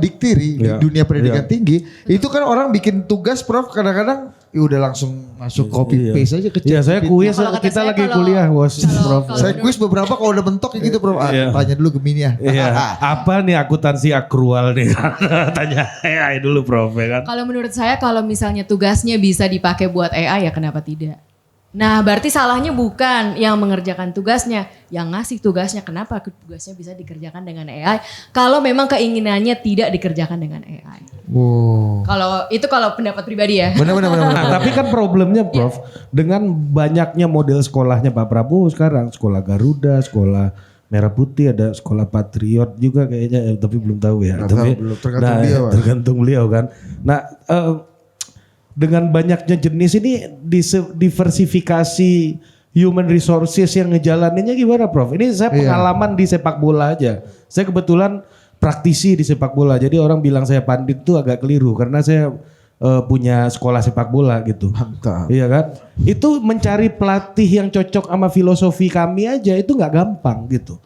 diktiri, dunia pendidikan tinggi, itu kan orang bikin tugas Prof kadang-kadang ya udah langsung masuk copy paste aja ke Iya, saya kuis kita lagi kuliah bos Prof. Saya kuis beberapa kalau udah mentok gitu Prof. Tanya dulu Gemini ya. Iya. Apa nih akuntansi akrual nih? Tanya AI dulu Prof ya kan. Kalau menurut saya kalau misalnya tugasnya bisa dipakai buat AI ya kenapa tidak? Nah berarti salahnya bukan yang mengerjakan tugasnya, yang ngasih tugasnya. Kenapa tugasnya bisa dikerjakan dengan AI kalau memang keinginannya tidak dikerjakan dengan AI. Wow. Kalau pendapat pribadi ya. Benar. Nah, tapi kan problemnya Prof, dengan banyaknya model sekolahnya Pak Prabowo sekarang, sekolah Garuda, sekolah Merah Putih, ada sekolah Patriot juga kayaknya, tapi belum tahu ya. Tergantung beliau kan. Nah, dengan banyaknya jenis ini diversifikasi human resources yang ngejalaninnya gimana Prof? Ini saya pengalaman di sepak bola aja. Saya kebetulan praktisi di sepak bola. Jadi orang bilang saya pandit tuh agak keliru karena saya punya sekolah sepak bola gitu. Mantap. Iya kan? Itu mencari pelatih yang cocok sama filosofi kami aja itu nggak gampang gitu.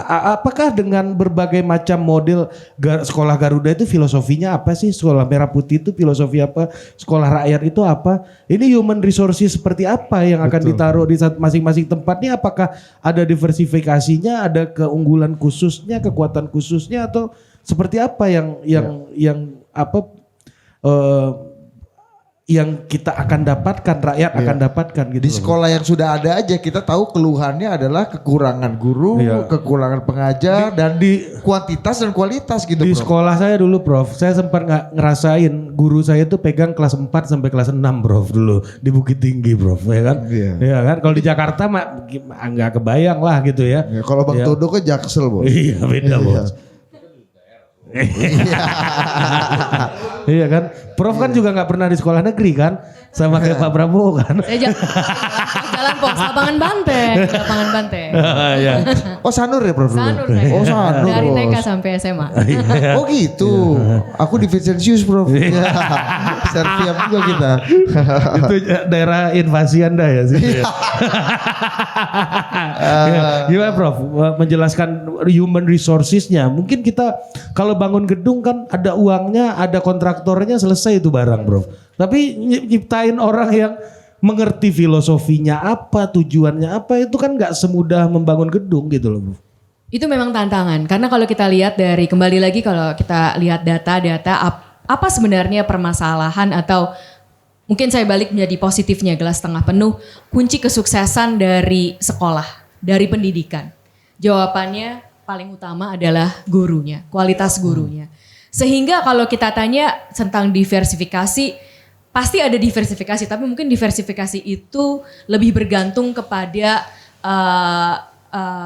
Apakah dengan berbagai macam model sekolah Garuda itu filosofinya apa sih? Sekolah Merah Putih itu filosofi apa? Sekolah rakyat itu apa? Ini human resources seperti apa yang akan ditaruh di masing-masing tempat ini? Apakah ada diversifikasinya, ada keunggulan khususnya, kekuatan khususnya atau seperti apa yang kita akan dapatkan, rakyat akan dapatkan gitu. Di sekolah yang sudah ada aja kita tahu keluhannya adalah kekurangan guru, kekurangan pengajar dan di kuantitas dan kualitas gitu di Prof. sekolah saya dulu Prof, saya sempat ngerasain guru saya tuh pegang kelas 4 sampai kelas 6 Prof dulu di Bukit Tinggi Prof ya kan. Iya kan, kalau di Jakarta mah nggak kebayang lah gitu ya. Kalau Bang Todo ke Jaksel Bos. Iya beda Bos. Iya kan, Prof kan juga nggak pernah di sekolah negeri kan, sama kayak Pak Prabowo kan. Saya jalan Pos lapangan Banteng. Oh Sanur ya Prof? Sanur saya. Oh Sanur. Dari TK Bos. sampai SMA. Oh gitu. Aku di Vincenzius Prof. Serviam juga kita. Itu daerah invasi Anda ya sih. Gimana Prof menjelaskan human resourcesnya? Mungkin kita kalau bangun gedung kan ada uangnya, ada kontraktornya, selesai itu barang Prof. Tapi nyiptain orang yang mengerti filosofinya apa, tujuannya apa, itu kan gak semudah membangun gedung gitu loh Prof. Itu memang tantangan karena kalau kita lihat kembali lagi kalau kita lihat data-data apa sebenarnya permasalahan atau mungkin saya balik menjadi positifnya gelas setengah penuh, kunci kesuksesan dari sekolah, dari pendidikan. Jawabannya paling utama adalah gurunya, kualitas gurunya. Sehingga kalau kita tanya tentang diversifikasi, pasti ada diversifikasi, tapi mungkin diversifikasi itu lebih bergantung kepada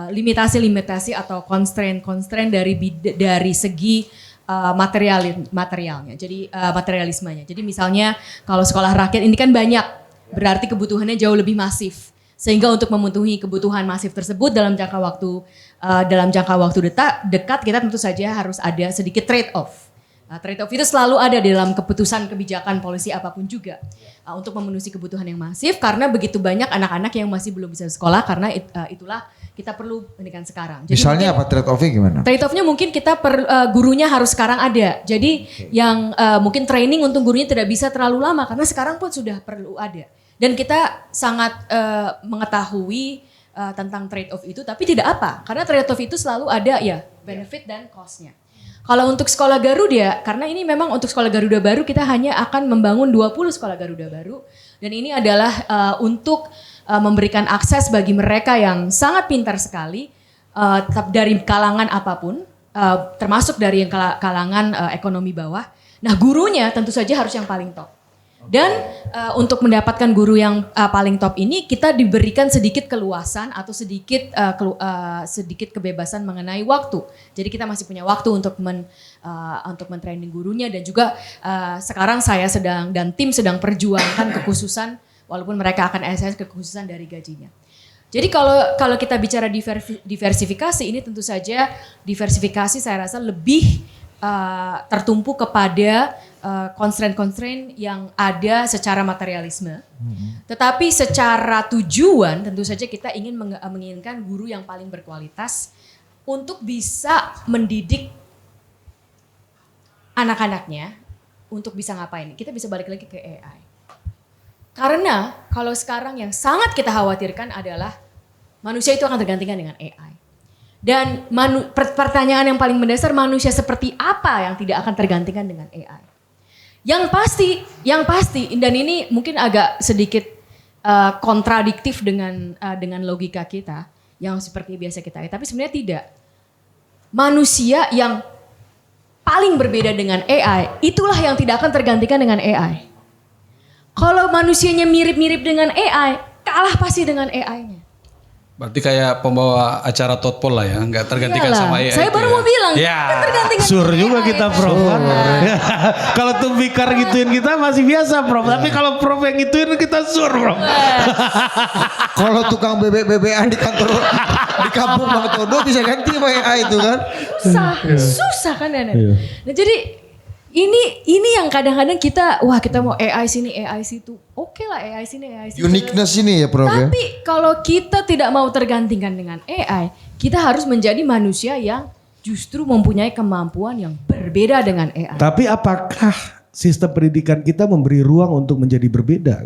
limitasi-limitasi atau constraint dari segi materialnya. Jadi materialismenya. Jadi misalnya kalau sekolah rakyat ini kan banyak, berarti kebutuhannya jauh lebih masif. Sehingga untuk memenuhi kebutuhan masif tersebut dalam jangka waktu dekat kita tentu saja harus ada sedikit trade off. Trade off itu selalu ada di dalam keputusan kebijakan polisi apapun juga untuk memenuhi kebutuhan yang masif karena begitu banyak anak-anak yang masih belum bisa sekolah karena itulah kita perlu pendidikan sekarang. Jadi misalnya apa trade off-nya gimana? Trade off-nya mungkin kita gurunya harus sekarang ada. Jadi yang mungkin training untuk gurunya tidak bisa terlalu lama karena sekarang pun sudah perlu ada. Dan kita sangat mengetahui tentang trade off itu, tapi tidak apa. Karena trade off itu selalu ada ya benefit dan cost-nya. Kalau untuk sekolah Garuda, karena ini memang untuk sekolah Garuda baru kita hanya akan membangun 20 sekolah Garuda baru. Dan ini adalah untuk memberikan akses bagi mereka yang sangat pintar sekali dari kalangan apapun, termasuk dari yang kalangan ekonomi bawah. Nah gurunya tentu saja harus yang paling top. Dan untuk mendapatkan guru yang paling top ini kita diberikan sedikit keluasan atau sedikit kebebasan mengenai waktu. Jadi kita masih punya waktu untuk men-training gurunya, dan juga sekarang saya dan tim sedang perjuangkan kekhususan, walaupun mereka akan akses kekhususan dari gajinya. Jadi kalau kita bicara diversifikasi, ini tentu saja diversifikasi saya rasa lebih tertumpu kepada constraint yang ada secara materialisme. Tetapi secara tujuan tentu saja kita menginginkan guru yang paling berkualitas untuk bisa mendidik anak-anaknya untuk bisa ngapain. Kita bisa balik lagi ke AI. Karena kalau sekarang yang sangat kita khawatirkan adalah manusia itu akan tergantikan dengan AI. Dan pertanyaan yang paling mendasar, manusia seperti apa yang tidak akan tergantikan dengan AI? Yang pasti, dan ini mungkin agak sedikit kontradiktif dengan logika kita yang seperti biasa kita, tapi sebenarnya tidak. Manusia yang paling berbeda dengan AI, itulah yang tidak akan tergantikan dengan AI. Kalau manusianya mirip-mirip dengan AI, kalah pasti dengan AI-nya. Berarti kayak pembawa acara Totpol lah ya, nggak tergantikan sama AI. Saya baru mau bilang, kan tergantikan. Sur juga kita Prof. Kalau Tumbikar gituin kita masih biasa Prof. Tapi kalau Prof yang gituin kita sur Prof. Kalau tukang bebek-bebekan di kantor di kampung Bang Todo bisa ganti sama AI itu kan. Susah kan ya. Nah jadi ini yang kadang-kadang kita mau AI sini, AI situ. Oke lah AI sini, AI situ. Uniqueness ini ya Prof. Tapi kalau kita tidak mau tergantikan dengan AI, kita harus menjadi manusia yang justru mempunyai kemampuan yang berbeda dengan AI. Tapi apakah sistem pendidikan kita memberi ruang untuk menjadi berbeda?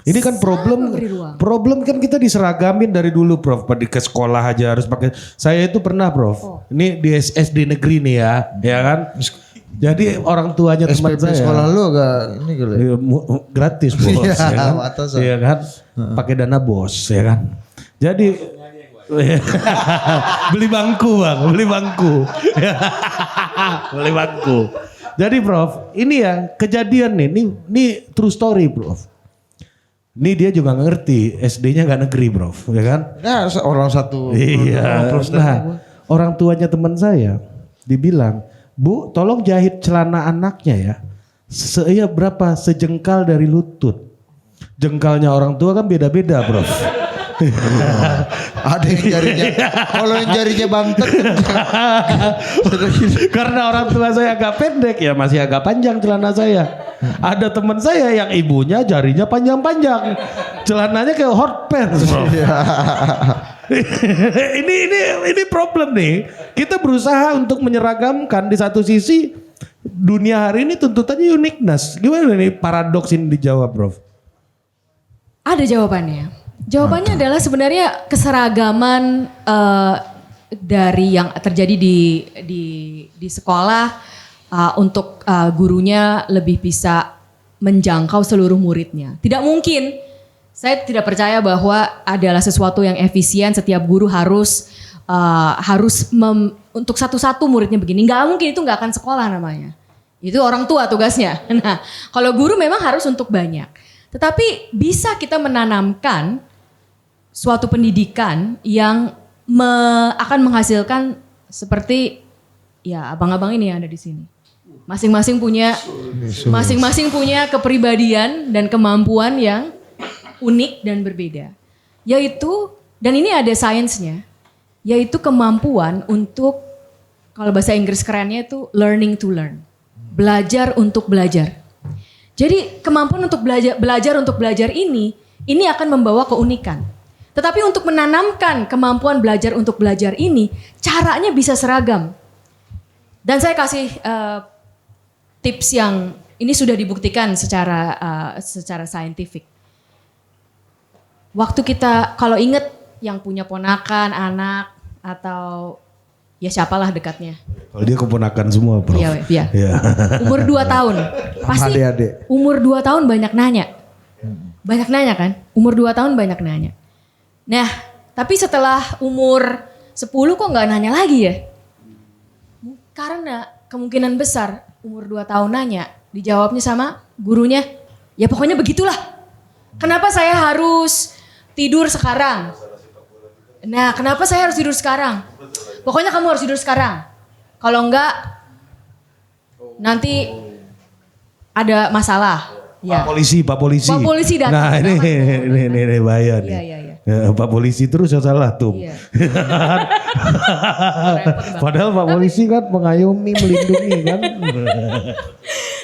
Ini kan problem kan kita diseragamin dari dulu Prof. Ke sekolah aja harus pakai. Saya itu pernah Prof. Ini di SD negeri nih ya kan. Jadi orang tuanya teman SPP saya. sekolah lu agak ini kali. Gratis bos ya kan. Iya kan. Pakai dana bos ya kan. Jadi beli bangku Bang, beli bangku. Beli bangku. Jadi Prof, ini ya kejadian nih, ini true story Prof. Ini dia juga gak ngerti, SD-nya gak negeri Prof, ya kan? Nah orang satu. Iya, nah orang tuanya teman saya dibilang, Bu tolong jahit celana anaknya ya. Berapa? Sejengkal dari lutut. Jengkalnya orang tua kan beda-beda Prof. Ada yang jarinya, kalau yang jarinya bantet. Karena orang tua saya agak pendek ya masih agak panjang celana saya. Ada teman saya yang ibunya jarinya panjang-panjang. Celananya kayak hot pants Prof. ini problem nih. Kita berusaha untuk menyeragamkan, di satu sisi dunia hari ini tuntutannya uniqueness. Gimana nih paradoks ini dijawab Prof? Ada jawabannya. Jawabannya adalah sebenarnya keseragaman dari yang terjadi di sekolah untuk gurunya lebih bisa menjangkau seluruh muridnya. Tidak mungkin, saya tidak percaya bahwa adalah sesuatu yang efisien setiap guru harus untuk satu-satu muridnya begini. Nggak mungkin, itu nggak akan sekolah namanya. Itu orang tua tugasnya. Nah, kalau guru memang harus untuk banyak. Tetapi bisa kita menanamkan suatu pendidikan yang akan menghasilkan seperti ya abang-abang ini yang ada di sini. Masing-masing punya kepribadian dan kemampuan yang unik dan berbeda. Yaitu, dan ini ada sainsnya, yaitu kemampuan untuk, kalau bahasa Inggris kerennya itu learning to learn. Belajar untuk belajar. Jadi kemampuan untuk belajar ini akan membawa keunikan. Tetapi untuk menanamkan kemampuan belajar untuk belajar ini, caranya bisa seragam. Dan saya kasih tips yang ini sudah dibuktikan secara saintifik. Waktu kita, kalau ingat yang punya ponakan, anak, atau ya siapalah dekatnya. Kalau dia keponakan semua Prof. Iya. Umur 2 tahun. Pasti umur 2 tahun banyak nanya. Banyak nanya kan? Umur 2 tahun banyak nanya. Nah, tapi setelah umur 10 kok gak nanya lagi ya? Karena kemungkinan besar umur 2 tahun nanya, dijawabnya sama gurunya, Ya pokoknya begitulah. Kenapa saya harus tidur sekarang? Nah, kenapa saya harus tidur sekarang? Pokoknya kamu harus tidur sekarang. Kalau enggak, nanti ada masalah. Ya. Pak polisi. Pak polisi datang. Nah ini bahaya nih. Iya. Ya, Pak polisi terus yang salah tuh. Iya. Padahal Pak polisi kan mengayomi, melindungi kan.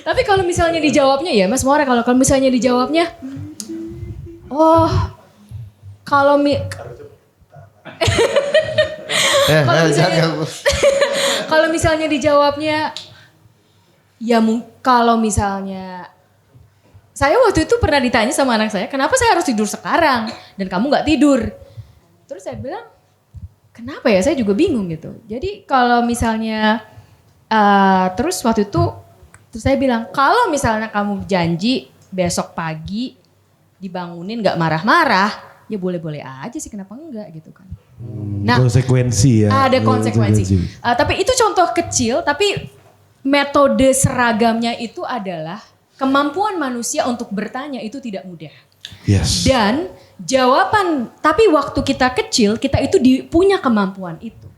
Tapi kalau misalnya dijawabnya ya Mas Mora, kalau misalnya dijawabnya, oh kalau kalau misalnya dijawabnya, ya kalau misalnya saya waktu itu pernah ditanya sama anak saya, kenapa saya harus tidur sekarang dan kamu nggak tidur? Terus saya bilang, kenapa ya? Saya juga bingung gitu. Jadi kalau misalnya, terus waktu itu, terus saya bilang, kalau misalnya kamu janji besok pagi dibangunin nggak marah-marah, ya boleh-boleh aja sih, kenapa enggak gitu kan? Nah, konsekuensi ya. Ada konsekuensi. Tapi itu contoh kecil, tapi metode seragamnya itu adalah kemampuan manusia untuk bertanya itu tidak mudah. Yes. Dan jawaban, tapi waktu kita kecil, kita itu punya kemampuan itu.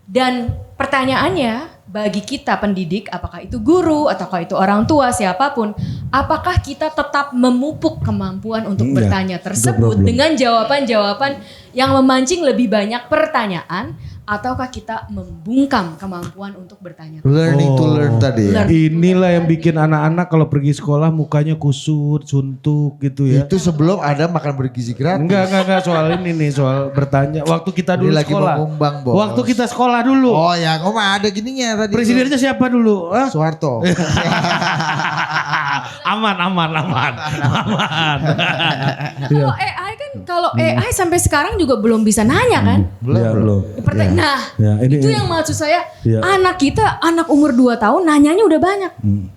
Dan pertanyaannya, bagi kita pendidik, apakah itu guru, ataukah itu orang tua, siapapun, apakah kita tetap memupuk kemampuan untuk bertanya tersebut dengan jawaban-jawaban yang memancing lebih banyak pertanyaan, ataukah kita membungkam kemampuan untuk bertanya? Learning to learn tadi ya. Inilah yang bikin anak-anak kalau pergi sekolah mukanya kusut, suntuk gitu ya. Itu sebelum ada makan bergizi gratis. Enggak soal ini nih, soal bertanya. Waktu kita dulu Ini lagi sekolah. mengumbang, Bos. Waktu kita sekolah dulu. Oh ya, ada gininya tadi. Presidennya siapa dulu? Hah? Soeharto. aman. Kalau AI sampai sekarang juga belum bisa nanya kan? Belum. Nah, Ya, ini- itu yang maksud saya, Ya. anak kita, anak umur 2 tahun nanyanya udah banyak.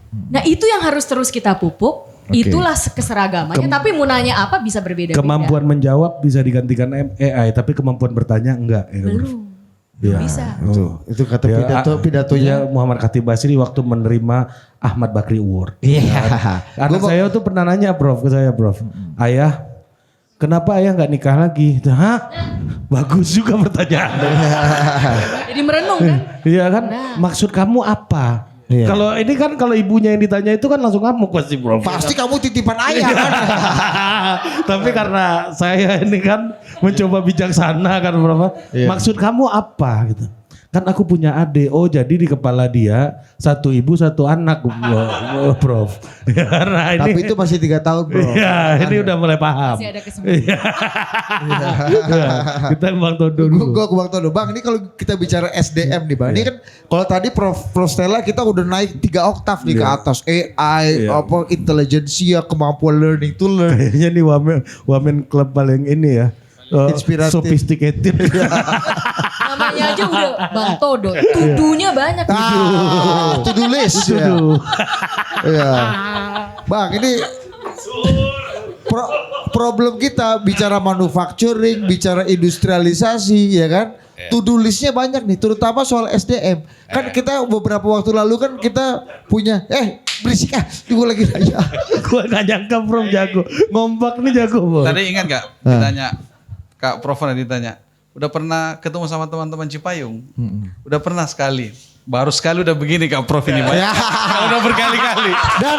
Nah itu yang harus terus kita pupuk, itulah keseragamannya, tapi mau nanya apa bisa berbeda-beda. Kemampuan menjawab bisa digantikan AI, tapi kemampuan bertanya enggak. Ya, Belum Ya. bisa. Itu kata pidatonya. Muhammad Khatib Basri waktu menerima Ahmad Bakri Award. Iya. Anak saya tuh pernah nanya Prof ke saya, Prof. Ayah, kenapa ayah nggak nikah lagi? Hah? Bagus juga pertanyaan. Jadi merenung kan? Iya kan? Nah. Maksud kamu apa? Iya. Kalau ini kan kalau ibunya yang ditanya itu kan langsung ngamuk pasti, Prof. Pasti kamu titipan ayah kan. Tapi karena saya ini kan mencoba bijaksana kan, Prof. Iya. Maksud kamu apa gitu? Kan aku punya adik, oh jadi di kepala dia 1 ibu 1 anak, Prof. Karena ini, Tapi itu masih 3 tahun bro. Iya, ini udah mulai paham. Masih ada kesempatan. Iya, kita Bang Todo dulu. Gue Bang Todo. Bang ini kalau kita bicara SDM nih Bang. Ini kan kalau tadi Prof Stella kita udah naik 3 oktav nih ke atas. AI, apa intelijensia, kemampuan learning to learn. Kayaknya nih Wamen Club paling ini ya. Inspiratif. Sophisticated. Namanya aja udah Bang Todo, tuduhnya banyak. To do list. Ya. Iya. Bang ini problem kita bicara manufacturing, bicara industrialisasi ya kan. To do listnya banyak nih, terutama soal SDM. Kan kita beberapa waktu lalu kan kita punya, berisik tunggu lagi aja. Gue gak nyangka Prof jago. Ngompak nih jago. Bro. Tadi ingat gak ditanya, Kak Prof pernah ditanya, udah pernah ketemu sama teman-teman Cipayung? Udah pernah sekali. Baru sekali udah begini Kak Prof ini. Udah berkali-kali. Dan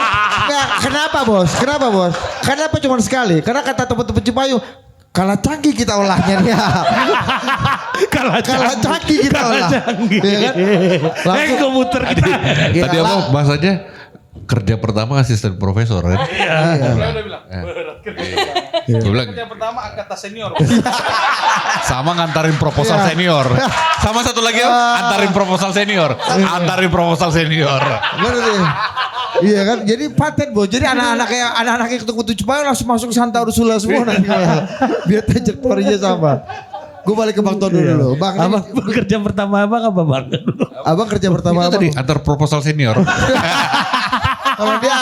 kenapa bos? Kenapa cuma sekali? Karena kata teman-teman Cipayung, kalah canggih kita olahnya nih. Kalah canggih kita olah. Iya kan? Langsung komputer kita. Tadi apa bahasanya? Kerja pertama asisten profesor kan? Udah bilang. Gue bilang Yang pertama angkat tas senior. sama ngantarin proposal senior. Sama satu lagi antarin proposal senior. Antarin proposal senior. Bener deh. Iya kan, jadi paten bos. Jadi anak-anak yang ketemu Cipayung langsung masuk Santa Ursula semua nanti. Biar trajektorinya sama. Gue balik ke Bang Todo dulu. Bang, Abang kerja pertama abang apa Bang? Abang kerja pertama Itu abang. tadi antar proposal senior. Kalau dia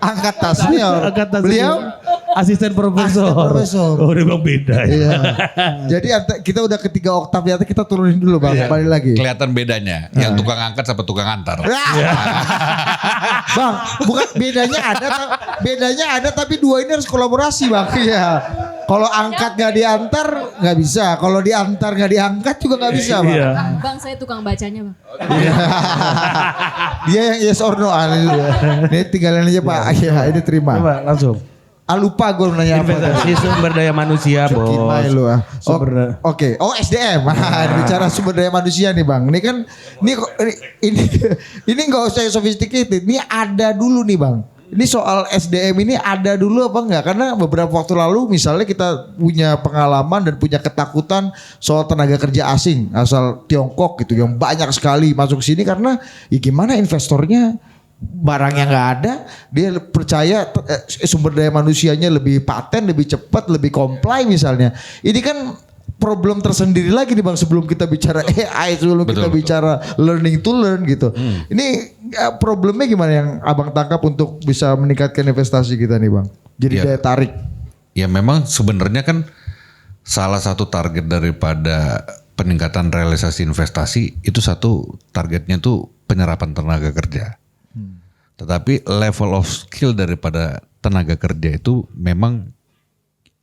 angkat tas senior. Angkat tas Beliau senior. Asisten profesor. Oh, dia bilang beda. Iya. Jadi kita udah ke 3 oktav di atas, kita turunin dulu Bang, balik lagi. Kelihatan bedanya, yang tukang angkat sama tukang antar. Bang, bukan bedanya ada tapi dua ini harus kolaborasi Bang. Iya. Kalau angkat nggak diantar nggak bisa, kalau diantar nggak diangkat juga nggak bisa Bang. Iya. Bang, saya tukang bacanya Bang. Dia yang yes or no. Ini tinggalin aja Pak. Iya, ini terima. Coba langsung. Lupa gue nanya apa. Investasi sumber daya manusia, Bos. Gimana lu ah? Sumber Oke. Oh, SDM. Bicara sumber daya manusia nih Bang. Ini kan ini nggak usah sophisticated. Ini ada dulu nih Bang. Ini soal SDM ini ada dulu apa enggak? Karena beberapa waktu lalu misalnya kita punya pengalaman dan punya ketakutan soal tenaga kerja asing asal Tiongkok gitu yang banyak sekali masuk sini karena ya gimana investornya barangnya nggak ada, dia percaya sumber daya manusianya lebih paten, lebih cepat, lebih comply misalnya. Ini kan problem tersendiri lagi nih Bang sebelum kita bicara AI, sebelum kita bicara learning to learn gitu. Ini problemnya gimana yang Abang tangkap untuk bisa meningkatkan investasi kita nih Bang? Jadi daya tarik. Ya memang sebenarnya kan salah satu target daripada peningkatan realisasi investasi itu satu targetnya tuh penyerapan tenaga kerja. Tetapi level of skill daripada tenaga kerja itu memang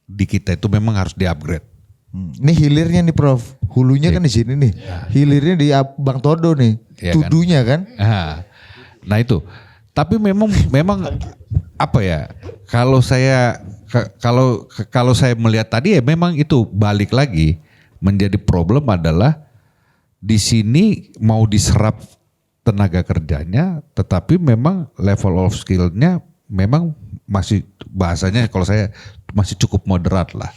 di kita itu memang harus di-upgrade. Ini hilirnya nih Prof, hulunya kan di sini nih, hilirnya di Bang Todo nih, tudunya kan. Nah itu, tapi memang apa ya? Kalau saya melihat tadi ya memang itu balik lagi menjadi problem adalah di sini mau diserap tenaga kerjanya, tetapi memang level of skillnya memang masih bahasanya kalau saya masih cukup moderat lah.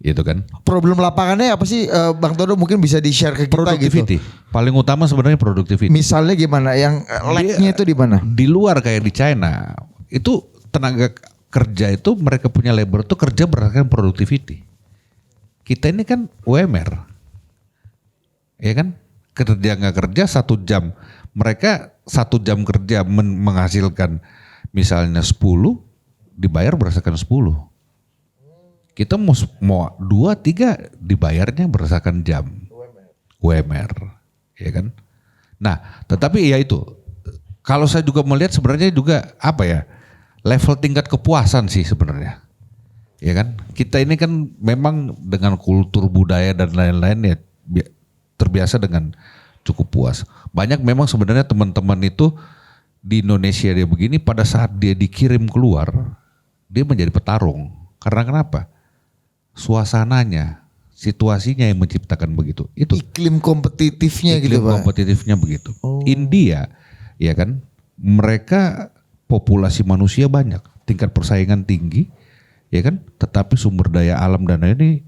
Gitu kan. Problem lapangannya apa sih Bang Todo mungkin bisa di-share ke kita productivity. gitu. Paling utama sebenarnya productivity. Misalnya gimana yang lag-nya itu di mana? Di luar kayak di China, itu tenaga kerja itu mereka punya labor itu kerja berdasarkan productivity. Kita ini kan UMR. Ya kan? Kerja nggak kerja 1 jam. Mereka 1 jam kerja menghasilkan misalnya 10 dibayar berdasarkan 10. Kita mau 2-3 dibayarnya berdasarkan jam UMR, ya kan? Nah, tetapi ya itu, kalau saya juga melihat sebenarnya juga apa ya, level tingkat kepuasan sih sebenarnya, ya kan? Kita ini kan memang dengan kultur budaya dan lain-lain ya terbiasa dengan cukup puas. Banyak memang sebenarnya teman-teman itu di Indonesia dia begini pada saat dia dikirim keluar, dia menjadi petarung. Karena kenapa? Suasananya, situasinya yang menciptakan begitu. Itu iklim kompetitifnya gitu Pak. Iklim kompetitifnya begitu. India, ya kan, mereka populasi manusia banyak, tingkat persaingan tinggi, ya kan, tetapi sumber daya alam dan ini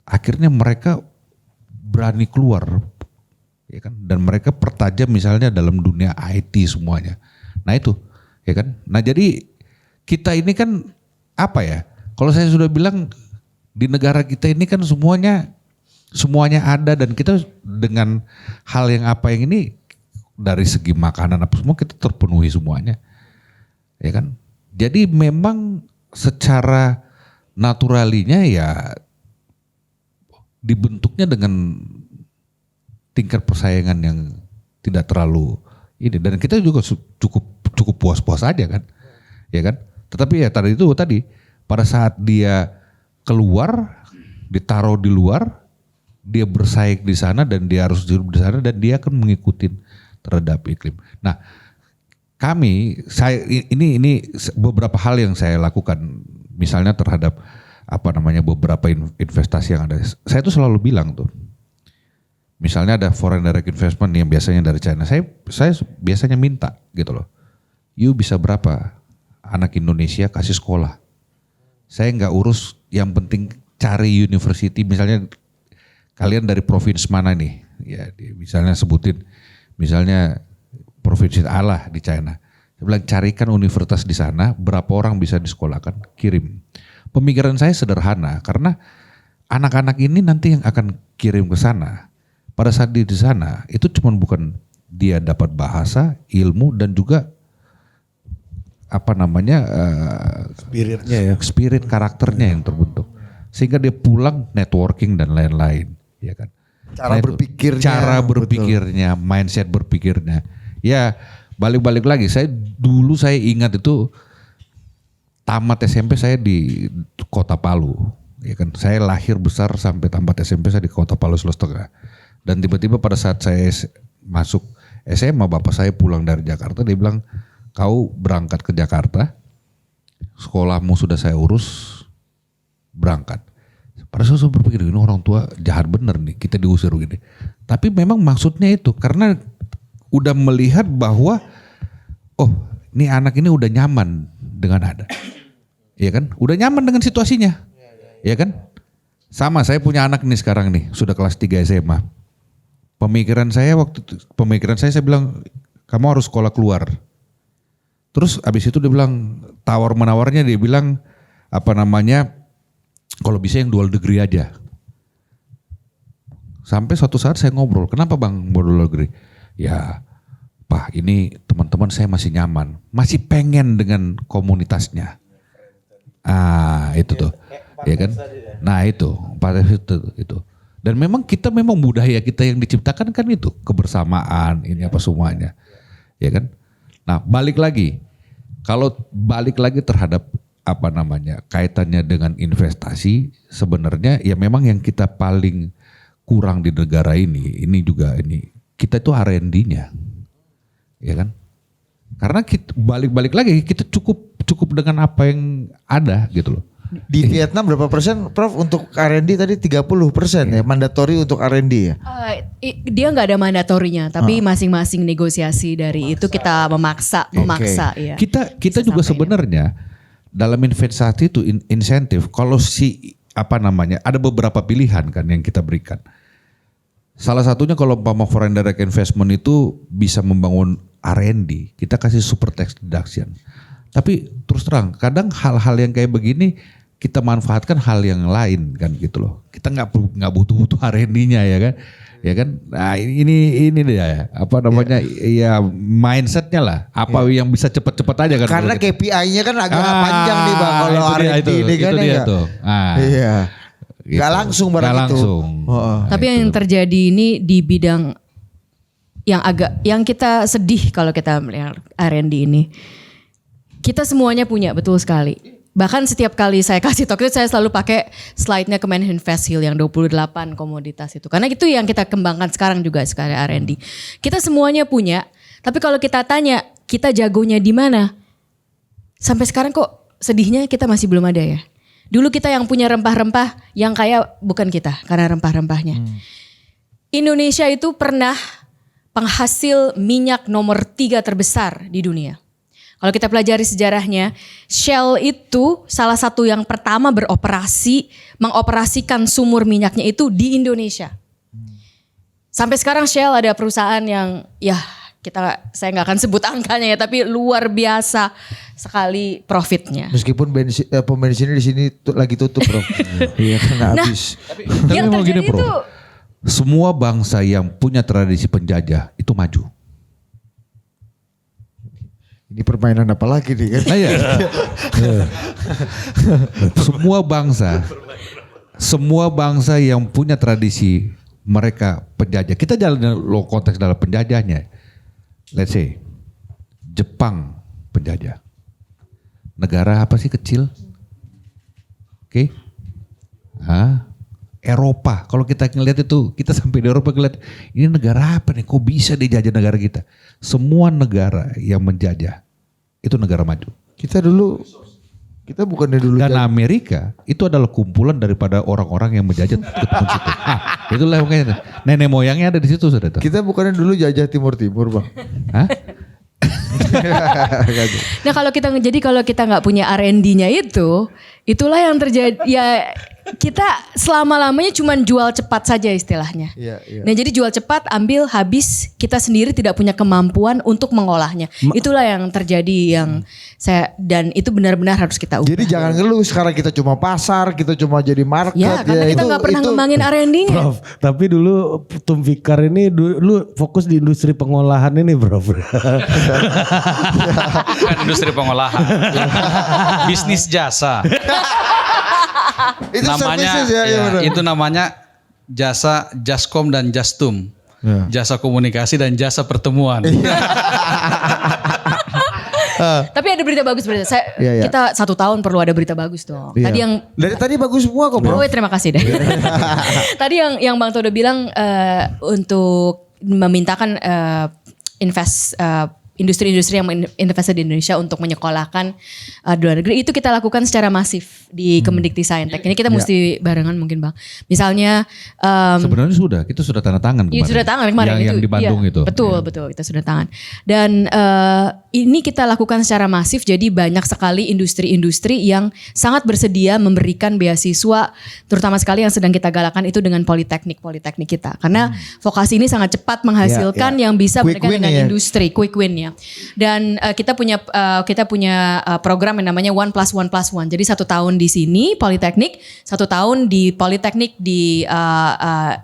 akhirnya mereka berani keluar, ya kan, dan mereka pertajam misalnya dalam dunia IT semuanya. Nah itu, ya kan. Nah jadi kita ini kan apa ya? Kalau saya sudah bilang di negara kita ini kan semuanya ada dan kita dengan hal yang apa yang ini dari segi makanan apa semua kita terpenuhi semuanya, ya kan. Jadi memang secara naturalinya ya dibentuknya dengan tingkat persaingan yang tidak terlalu ini dan kita juga cukup puas-puas aja kan, ya kan. Tetapi ya tadi pada saat dia keluar, ditaruh di luar, dia bersaing di sana dan dia harus hidup di sana dan dia akan mengikuti terhadap iklim. Nah, ini beberapa hal yang saya lakukan, misalnya terhadap beberapa investasi yang ada. Saya tuh selalu bilang tuh, misalnya ada foreign direct investment yang biasanya dari China, saya biasanya minta gitu loh, you bisa berapa anak Indonesia kasih sekolah. Saya nggak urus, yang penting cari university, misalnya kalian dari provinsi mana nih, ya misalnya sebutin, misalnya provinsi A lah di China. Saya bilang carikan universitas di sana, berapa orang bisa disekolahkan, kirim. Pemikiran saya sederhana, karena anak-anak ini nanti yang akan kirim ke sana. Pada saat di sana, itu cuma bukan dia dapat bahasa, ilmu dan juga Spiritnya ya. Spirit karakternya yang terbentuk. Sehingga dia pulang networking dan lain-lain, ya kan. Cara berpikirnya, mindset berpikirnya. Ya, balik-balik lagi. Saya ingat itu tamat SMP saya di Kota Palu, ya kan. Saya lahir besar sampai tamat SMP saya di Kota Palu, Sulawesi Tengah. Dan tiba-tiba pada saat saya masuk SMA, bapak saya pulang dari Jakarta, dia bilang, "Kau berangkat ke Jakarta, sekolahmu sudah saya urus, berangkat." Pada saat saya berpikir, ini orang tua jahat bener nih, kita diusir begini. Tapi memang maksudnya itu, karena udah melihat bahwa, oh ini anak ini udah nyaman dengan ada. Iya kan? Udah nyaman dengan situasinya. Iya kan? Sama, saya punya anak nih sekarang nih, sudah kelas 3 SMA. Pemikiran saya saya bilang, kamu harus sekolah keluar. Terus abis itu dia bilang, tawar-menawarnya dia bilang, kalau bisa yang dual degree aja. Sampai suatu saat saya ngobrol, kenapa bang mau dual degree? Ya Pak, ini teman-teman saya masih nyaman, masih pengen dengan komunitasnya. Itu tuh, ya kan? Nah itu Dan memang budaya kita yang diciptakan kan itu, kebersamaan, ini apa semuanya. Ya kan? Nah, kalau balik lagi terhadap kaitannya dengan investasi, sebenarnya ya memang yang kita paling kurang di negara ini kita itu R&D-nya. Ya kan? Karena kita balik lagi kita cukup dengan apa yang ada gitu loh. Di Vietnam berapa persen Prof untuk R&D tadi 30% ya mandatory untuk R&D ya? Dia nggak ada mandatorinya, tapi masing-masing negosiasi dari itu kita memaksa ya. Kita juga sebenarnya dalam investasi itu insentif, kalau ada beberapa pilihan kan yang kita berikan. Salah satunya kalau foreign direct investment itu bisa membangun R&D, kita kasih super tax deduction. Tapi terus terang, kadang hal-hal yang kayak begini kita manfaatkan hal yang lain kan gitu loh. Kita nggak butuh R&D-nya ya kan. Ya kan, nah ini dia ya mindsetnya lah, yang bisa cepet-cepet aja kan. Karena KPI-nya kan agak panjang nih bang kalau R&D ini kan ya. Iya. Gitu. Gak langsung barang itu. Tapi yang terjadi ini di bidang yang kita sedih kalau kita melihat R&D ini. Kita semuanya punya, betul sekali. Bahkan setiap kali saya kasih talk itu saya selalu pakai slide-nya Kemeninvest Hill yang 28 komoditas itu. Karena itu yang kita kembangkan sekarang juga sekali R&D. Kita semuanya punya, tapi kalau kita tanya kita jagonya di mana? Sampai sekarang kok sedihnya kita masih belum ada ya. Dulu kita yang punya rempah-rempah, yang kaya bukan kita karena rempah-rempahnya. Indonesia itu pernah penghasil minyak nomor 3 terbesar di dunia. Kalau kita pelajari sejarahnya, Shell itu salah satu yang pertama mengoperasikan sumur minyaknya itu di Indonesia. Sampai sekarang Shell ada perusahaan yang saya nggak akan sebut angkanya ya, tapi luar biasa sekali profitnya. Meskipun pom bensinnya di sini lagi tutup, Bro. Iya, karena habis. Tapi yang terjadi itu, semua bangsa yang punya tradisi penjajah itu maju. Ini permainan apa lagi nih kan? Semua bangsa yang punya tradisi mereka penjajah. Kita jalan konteks dalam penjajahnya. Let's say Jepang penjajah. Negara apa sih kecil? Oke. Eropa. Kalau kita ngelihat itu, kita sampai di Eropa ngelihat ini negara apa nih? Kok bisa dijajah negara kita? Semua negara yang menjajah itu negara maju. Kita bukannya dulu. Dan Amerika itu adalah kumpulan daripada orang-orang yang menjajah ketemu situ. Itulah makanya nenek moyangnya ada di situ sudah. Kita bukannya dulu jajah timur-timur bang. Nah kalau kita nggak punya R&D-nya itulah yang terjadi ya. kita selama-lamanya cuma jual cepat saja istilahnya. Iya, iya. Nah jadi jual cepat, ambil, habis, kita sendiri tidak punya kemampuan untuk mengolahnya. Itulah yang terjadi dan itu benar-benar harus kita ubah. Jadi jangan ngeluh sekarang kita cuma pasar, kita cuma jadi market. Ya karena kita nggak pernah ngembangin R&D-nya. Prof, tapi dulu Tum Fikar ini dulu fokus di industri pengolahan ini, Prof. Bukan industri pengolahan. Bisnis jasa. Itu Namanya services ya, benar. itu namanya jasa Jaskom dan Jastum. Jasa komunikasi dan jasa pertemuan. Tapi ada berita bagus berita. Iya. Kita 1 tahun perlu ada berita bagus dong. Iya. Tadi yang dari tadi bagus semua kok, Bro. Oh, terima kasih deh. Tadi yang Bang Todo bilang untuk memintakan industri-industri yang investasi di Indonesia untuk menyekolahkan di luar negeri, itu kita lakukan secara masif di Kemendikti-Saintek. Ini kita mesti barengan mungkin Bang. Misalnya Sebenarnya kita sudah tanda tangan kemarin. Iya sudah tangan kemarin yang di Bandung iya, itu. Betul, Iya. betul kita sudah tangan. Dan ini kita lakukan secara masif, jadi banyak sekali industri-industri yang sangat bersedia memberikan beasiswa, terutama sekali yang sedang kita galakan itu dengan politeknik kita. Karena vokasi ini sangat cepat menghasilkan yang bisa Quick mereka win dengan ya. industri, quick win ya. Dan kita punya program yang namanya 1+1+1. Jadi 1 tahun di sini politeknik, 1 tahun di politeknik di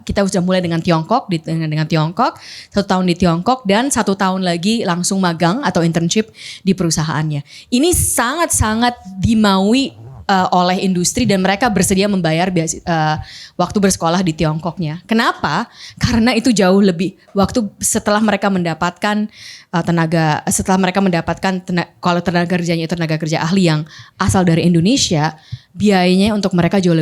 kita sudah mulai dengan Tiongkok, dengan Tiongkok, 1 tahun di Tiongkok dan 1 tahun lagi langsung magang atau internship di perusahaannya. Ini sangat-sangat dimaui oleh industri dan mereka bersedia membayar waktu bersekolah di Tiongkoknya. Kenapa? Karena itu jauh lebih waktu setelah mereka mendapatkan kalau tenaga kerjanya itu tenaga kerja ahli yang asal dari Indonesia, biayanya untuk mereka jauh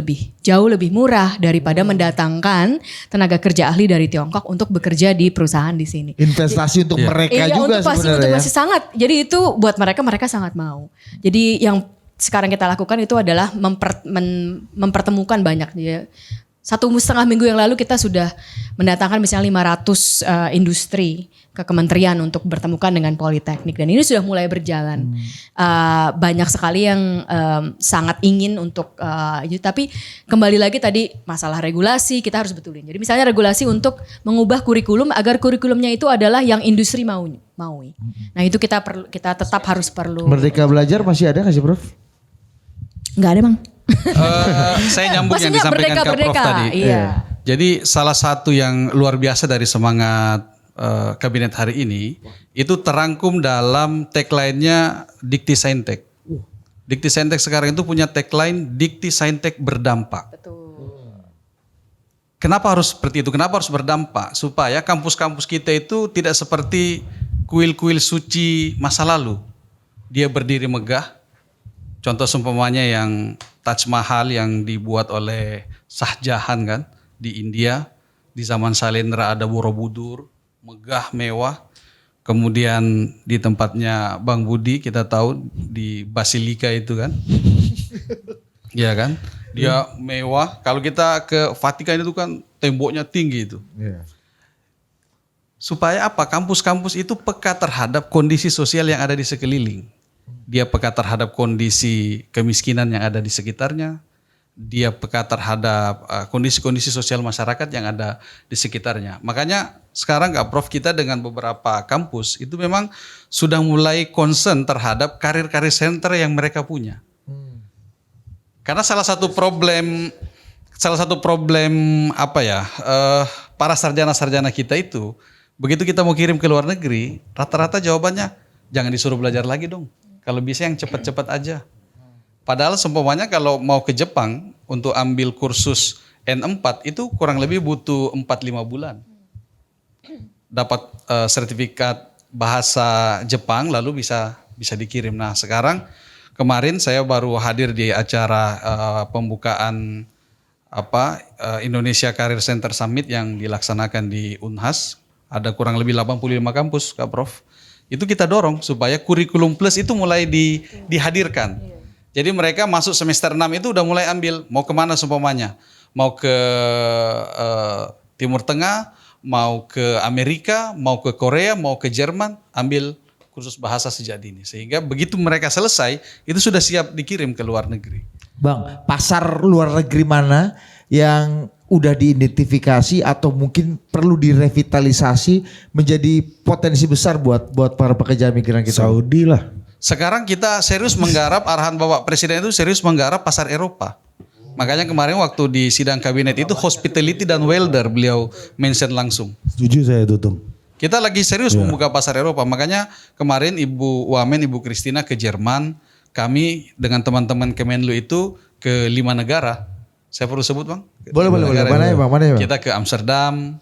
lebih murah daripada mendatangkan tenaga kerja ahli dari Tiongkok untuk bekerja di perusahaan di sini. Investasi untuk mereka Iya, juga untuk pasti untuk sebenarnya. masih sangat. Jadi itu buat mereka sangat mau. Jadi yang sekarang kita lakukan itu adalah mempertemukan banyak. 1,5 minggu yang lalu kita sudah mendatangkan misalnya 500 industri ke kementerian untuk bertemukan dengan politeknik dan ini sudah mulai berjalan. Banyak sekali yang sangat ingin untuk itu, tapi kembali lagi tadi masalah regulasi kita harus betulin. Jadi misalnya regulasi untuk mengubah kurikulum agar kurikulumnya itu adalah yang industri maui. Nah itu kita tetap harus perlu. Merdeka Belajar masih ada nggak sih, Prof? Nggak ada Bang. Saya nyambung yang Maksudnya disampaikan Kak Prof tadi. Iya. Jadi salah satu yang luar biasa dari semangat kabinet hari ini itu terangkum dalam tagline-nya Dikti Saintek. Dikti Saintek sekarang itu punya tagline Dikti Saintek berdampak. Betul. Kenapa harus seperti itu? Kenapa harus berdampak? Supaya kampus-kampus kita itu tidak seperti kuil-kuil suci masa lalu. Dia berdiri megah. Contoh seumpamanya yang Taj Mahal yang dibuat oleh Shah Jahan kan di India. Di zaman Sailendra ada Borobudur, megah, mewah. Kemudian di tempatnya Bang Budi kita tahu di Basilika itu kan. Iya kan? Dia mewah. Kalau kita ke Vatikan itu kan temboknya tinggi itu. Supaya apa? Kampus-kampus itu peka terhadap kondisi sosial yang ada di sekeliling. Dia peka terhadap kondisi kemiskinan yang ada di sekitarnya. Dia peka terhadap kondisi-kondisi sosial masyarakat yang ada di sekitarnya. Makanya sekarang Kak Prof kita dengan beberapa kampus itu memang sudah mulai concern terhadap karir-karir center yang mereka punya. Karena salah satu problem para sarjana-sarjana kita itu begitu kita mau kirim ke luar negeri, rata-rata jawabannya jangan disuruh belajar lagi dong. Kalau bisa yang cepat-cepat aja. Padahal seumpamanya kalau mau ke Jepang untuk ambil kursus N4 itu kurang lebih butuh 4-5 bulan. Dapat sertifikat bahasa Jepang lalu bisa dikirim. Nah, kemarin saya baru hadir di acara pembukaan Indonesia Career Center Summit yang dilaksanakan di Unhas. Ada kurang lebih 85 kampus, Kak Prof. Itu kita dorong supaya kurikulum plus itu mulai dihadirkan. Jadi mereka masuk semester 6 itu udah mulai ambil mau kemana seumpamanya. Mau ke Timur Tengah, mau ke Amerika, mau ke Korea, mau ke Jerman, ambil kursus bahasa sejak dini. Sehingga begitu mereka selesai, itu sudah siap dikirim ke luar negeri. Bang, pasar luar negeri mana yang udah diidentifikasi atau mungkin perlu direvitalisasi menjadi potensi besar buat para pekerja migran kita? Saudi lah. Sekarang kita serius menggarap, arahan Bapak Presiden itu serius menggarap pasar Eropa. Makanya kemarin waktu di sidang kabinet itu hospitality dan welder beliau mention langsung. Setuju saya itu, Tum. Kita lagi serius membuka pasar Eropa. Makanya kemarin Ibu Wamen, Ibu Christina ke Jerman. Kami dengan teman-teman Kemenlu itu ke 5 negara. Saya perlu sebut Bang? Boleh. Mana ya Bang? Kita ke Amsterdam,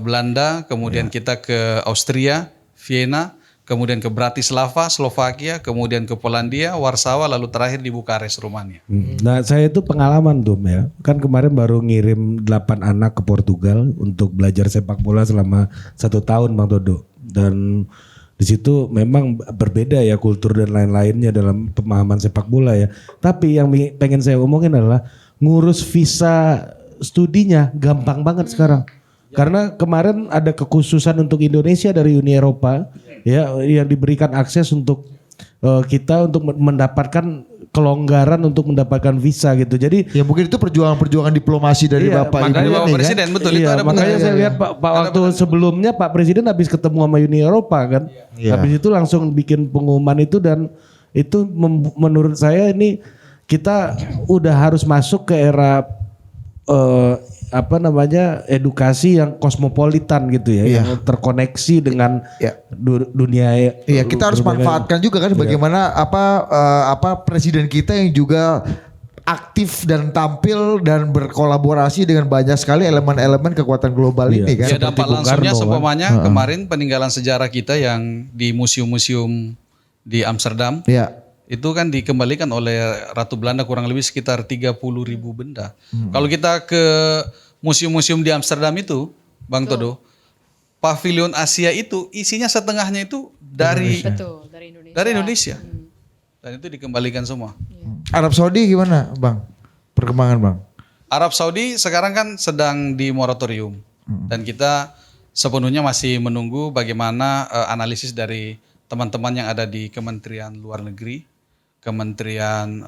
Belanda, kemudian kita ke Austria, Vienna, kemudian ke Bratislava, Slovakia, kemudian ke Polandia, Warsawa, lalu terakhir di Bukares, Rumania. Nah saya itu pengalaman Tum ya. Kan kemarin baru ngirim 8 anak ke Portugal untuk belajar sepak bola selama 1 tahun Bang Todo. Dan di situ memang berbeda ya kultur dan lain-lainnya dalam pemahaman sepak bola ya. Tapi yang pengen saya omongin adalah ngurus visa studinya gampang banget sekarang. Karena kemarin ada kekhususan untuk Indonesia dari Uni Eropa ya yang diberikan akses untuk kita untuk mendapatkan kelonggaran untuk mendapatkan visa gitu. Jadi ya mungkin itu perjuangan diplomasi dari Bapak Ibu makanya Bapak ini Presiden kan? betul iya, itu ada makanya benar. saya lihat Pak waktu sebelumnya Pak Presiden habis ketemu sama Uni Eropa kan. Iya. Habis itu langsung bikin pengumuman itu dan itu menurut saya ini kita udah harus masuk ke era edukasi yang kosmopolitan gitu ya, yang terkoneksi dengan dunia. Iya, kita harus manfaatkan juga kan bagaimana presiden kita yang juga aktif dan tampil dan berkolaborasi dengan banyak sekali elemen-elemen kekuatan global ini kan. Ya dampak langsungnya Karno, seumpamanya kemarin peninggalan sejarah kita yang di museum-museum di Amsterdam. Iya. Itu kan dikembalikan oleh Ratu Belanda kurang lebih sekitar 30.000 benda. Kalau kita ke museum-museum di Amsterdam itu, Bang Todo, pavilion Asia itu isinya setengahnya itu dari Indonesia. Dari Indonesia. Dan itu dikembalikan semua. Arab Saudi gimana, Bang? Perkembangan, Bang? Arab Saudi sekarang kan sedang di moratorium. Dan kita sepenuhnya masih menunggu bagaimana analisis dari teman-teman yang ada di Kementerian Luar Negeri, Kementerian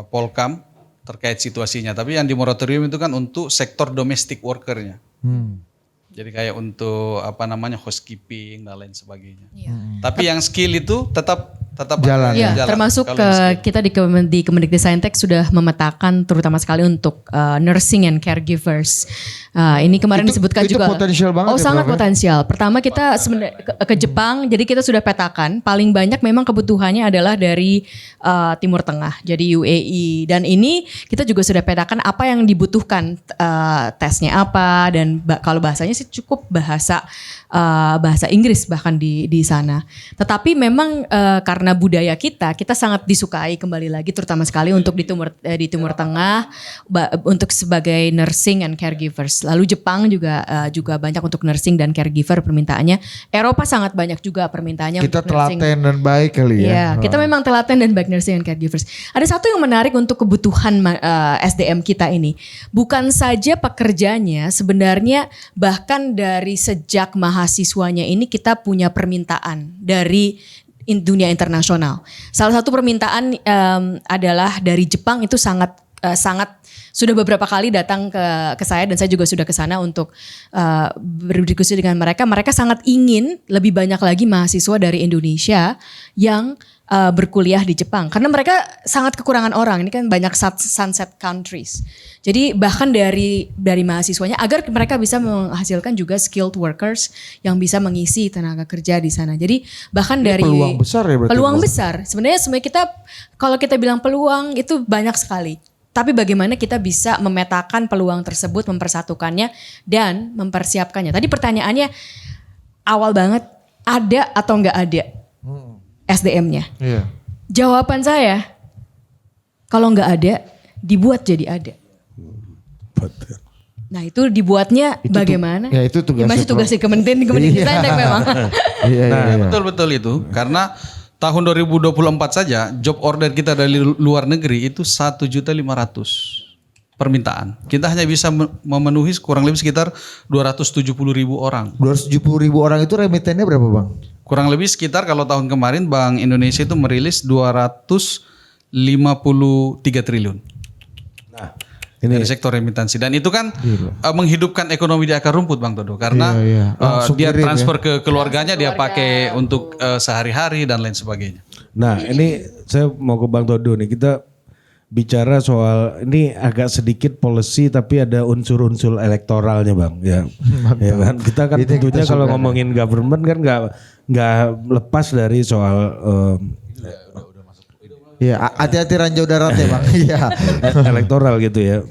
Polkam terkait situasinya. Tapi yang di moratorium itu kan untuk sektor domestic workernya. Jadi kayak untuk housekeeping dan lain sebagainya. Tapi yang skill itu tetap Jalan. Ya, termasuk kita di Kemendikbudristek sudah memetakan terutama sekali untuk nursing and caregivers. Ini kemarin disebutkan itu juga. potensial banget Oh, ya, sangat Prof, ya? potensial. Pertama kita ke Jepang, jadi kita sudah petakan paling banyak memang kebutuhannya adalah dari Timur Tengah, jadi UAE. Dan ini kita juga sudah petakan apa yang dibutuhkan, tesnya apa dan kalau bahasanya sih cukup bahasa Inggris bahkan di sana. Tetapi memang karena budaya kita sangat disukai kembali lagi terutama sekali untuk di Timur Tengah untuk sebagai nursing and caregivers. Lalu Jepang juga banyak untuk nursing dan caregiver permintaannya. Eropa sangat banyak juga permintaannya Kita untuk nursing. telaten dan baik kali ya. Iya, kita memang telaten dan baik nursing and caregivers. Ada satu yang menarik untuk kebutuhan SDM kita ini. Bukan saja pekerjanya, sebenarnya bahkan dari sejak mahasiswanya ini kita punya permintaan dari dunia internasional. Salah satu permintaan adalah dari Jepang itu sangat sudah beberapa kali datang ke saya dan saya juga sudah ke sana untuk berdiskusi dengan mereka. Mereka sangat ingin lebih banyak lagi mahasiswa dari Indonesia yang berkuliah di Jepang karena mereka sangat kekurangan orang. Ini kan banyak sunset countries. Jadi bahkan dari mahasiswanya agar mereka bisa menghasilkan juga skilled workers yang bisa mengisi tenaga kerja di sana. Jadi bahkan Ini dari peluang besar ya berarti. peluang besar. Sebenarnya kita kalau kita bilang peluang itu banyak sekali. Tapi bagaimana kita bisa memetakan peluang tersebut, mempersatukannya dan mempersiapkannya. Tadi pertanyaannya awal banget, ada atau enggak ada SDM-nya? Iya. Jawaban saya, kalau enggak ada, dibuat jadi ada. Nah itu dibuatnya bagaimana? Ya itu tugasnya. Masih tugasnya Kemendikbudristek memang. Iya. Betul itu karena tahun 2024 saja job order kita dari luar negeri itu 1.500.000 permintaan. Kita hanya bisa memenuhi kurang lebih sekitar 270.000 orang. 270.000 orang itu remitennya berapa, Bang? Kurang lebih sekitar kalau tahun kemarin Bank Indonesia itu merilis 253 triliun. Nah, dari sektor remitansi, dan itu kan menghidupkan ekonomi di akar rumput Bang Todo, karena dia transfer ke keluarganya, dia pakai untuk sehari-hari dan lain sebagainya. Nah ini saya mau ke Bang Todo nih, kita bicara soal ini agak sedikit policy tapi ada unsur-unsur elektoralnya Bang ya. Ya kan kita kan tentunya kalau ngomongin government kan nggak lepas dari soal Iya, hati-hati ranjau daratnya Bang. Iya. elektoral gitu ya.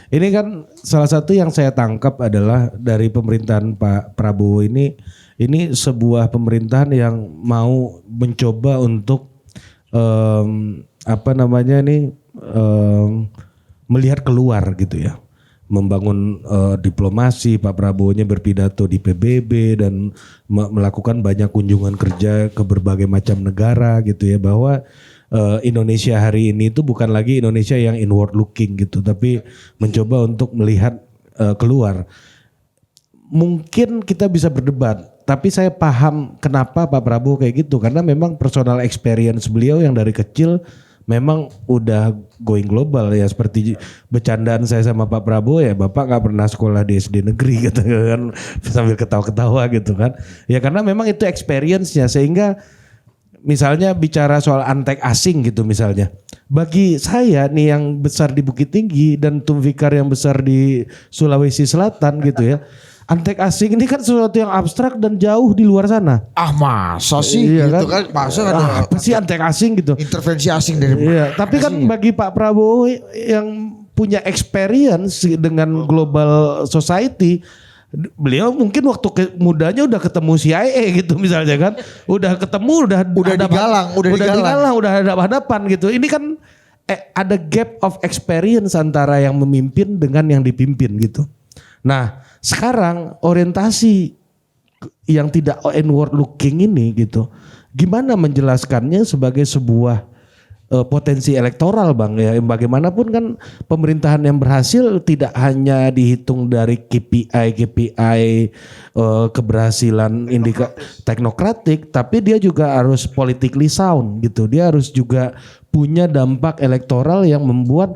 Ini kan salah satu yang saya tangkap adalah dari pemerintahan Pak Prabowo ini sebuah pemerintahan yang mau mencoba untuk melihat keluar gitu ya. Membangun diplomasi, Pak Prabowo-nya berpidato di PBB dan melakukan banyak kunjungan kerja ke berbagai macam negara gitu ya, bahwa Indonesia hari ini itu bukan lagi Indonesia yang inward looking gitu, tapi mencoba untuk melihat keluar. Mungkin kita bisa berdebat, tapi saya paham kenapa Pak Prabowo kayak gitu, karena memang personal experience beliau yang dari kecil memang udah going global ya, seperti bercandaan saya sama Pak Prabowo ya, Bapak nggak pernah sekolah di SD negeri gitu kan, sambil ketawa-ketawa gitu kan. Ya karena memang itu experience-nya, sehingga misalnya bicara soal antek asing gitu misalnya. Bagi saya nih yang besar di Bukit Tinggi dan Tumfikar yang besar di Sulawesi Selatan gitu ya. Antek asing ini kan sesuatu yang abstrak dan jauh di luar sana. Ah masa sih iya gitu kan? Masa ada apa sih antek asing gitu. intervensi asing dari Iya, tapi kan bagi Pak Prabowo yang punya experience dengan global society, beliau mungkin waktu mudanya udah ketemu CIA gitu misalnya kan. Udah ketemu, udah digalang, udah hadap-hadapan gitu. Ini kan ada gap of experience antara yang memimpin dengan yang dipimpin gitu. Nah, sekarang orientasi yang tidak inward looking ini gitu, gimana menjelaskannya sebagai sebuah potensi elektoral Bang ya. Bagaimanapun kan pemerintahan yang berhasil tidak hanya dihitung dari KPI keberhasilan teknokratik, tapi dia juga harus politically sound gitu. Dia harus juga punya dampak elektoral yang membuat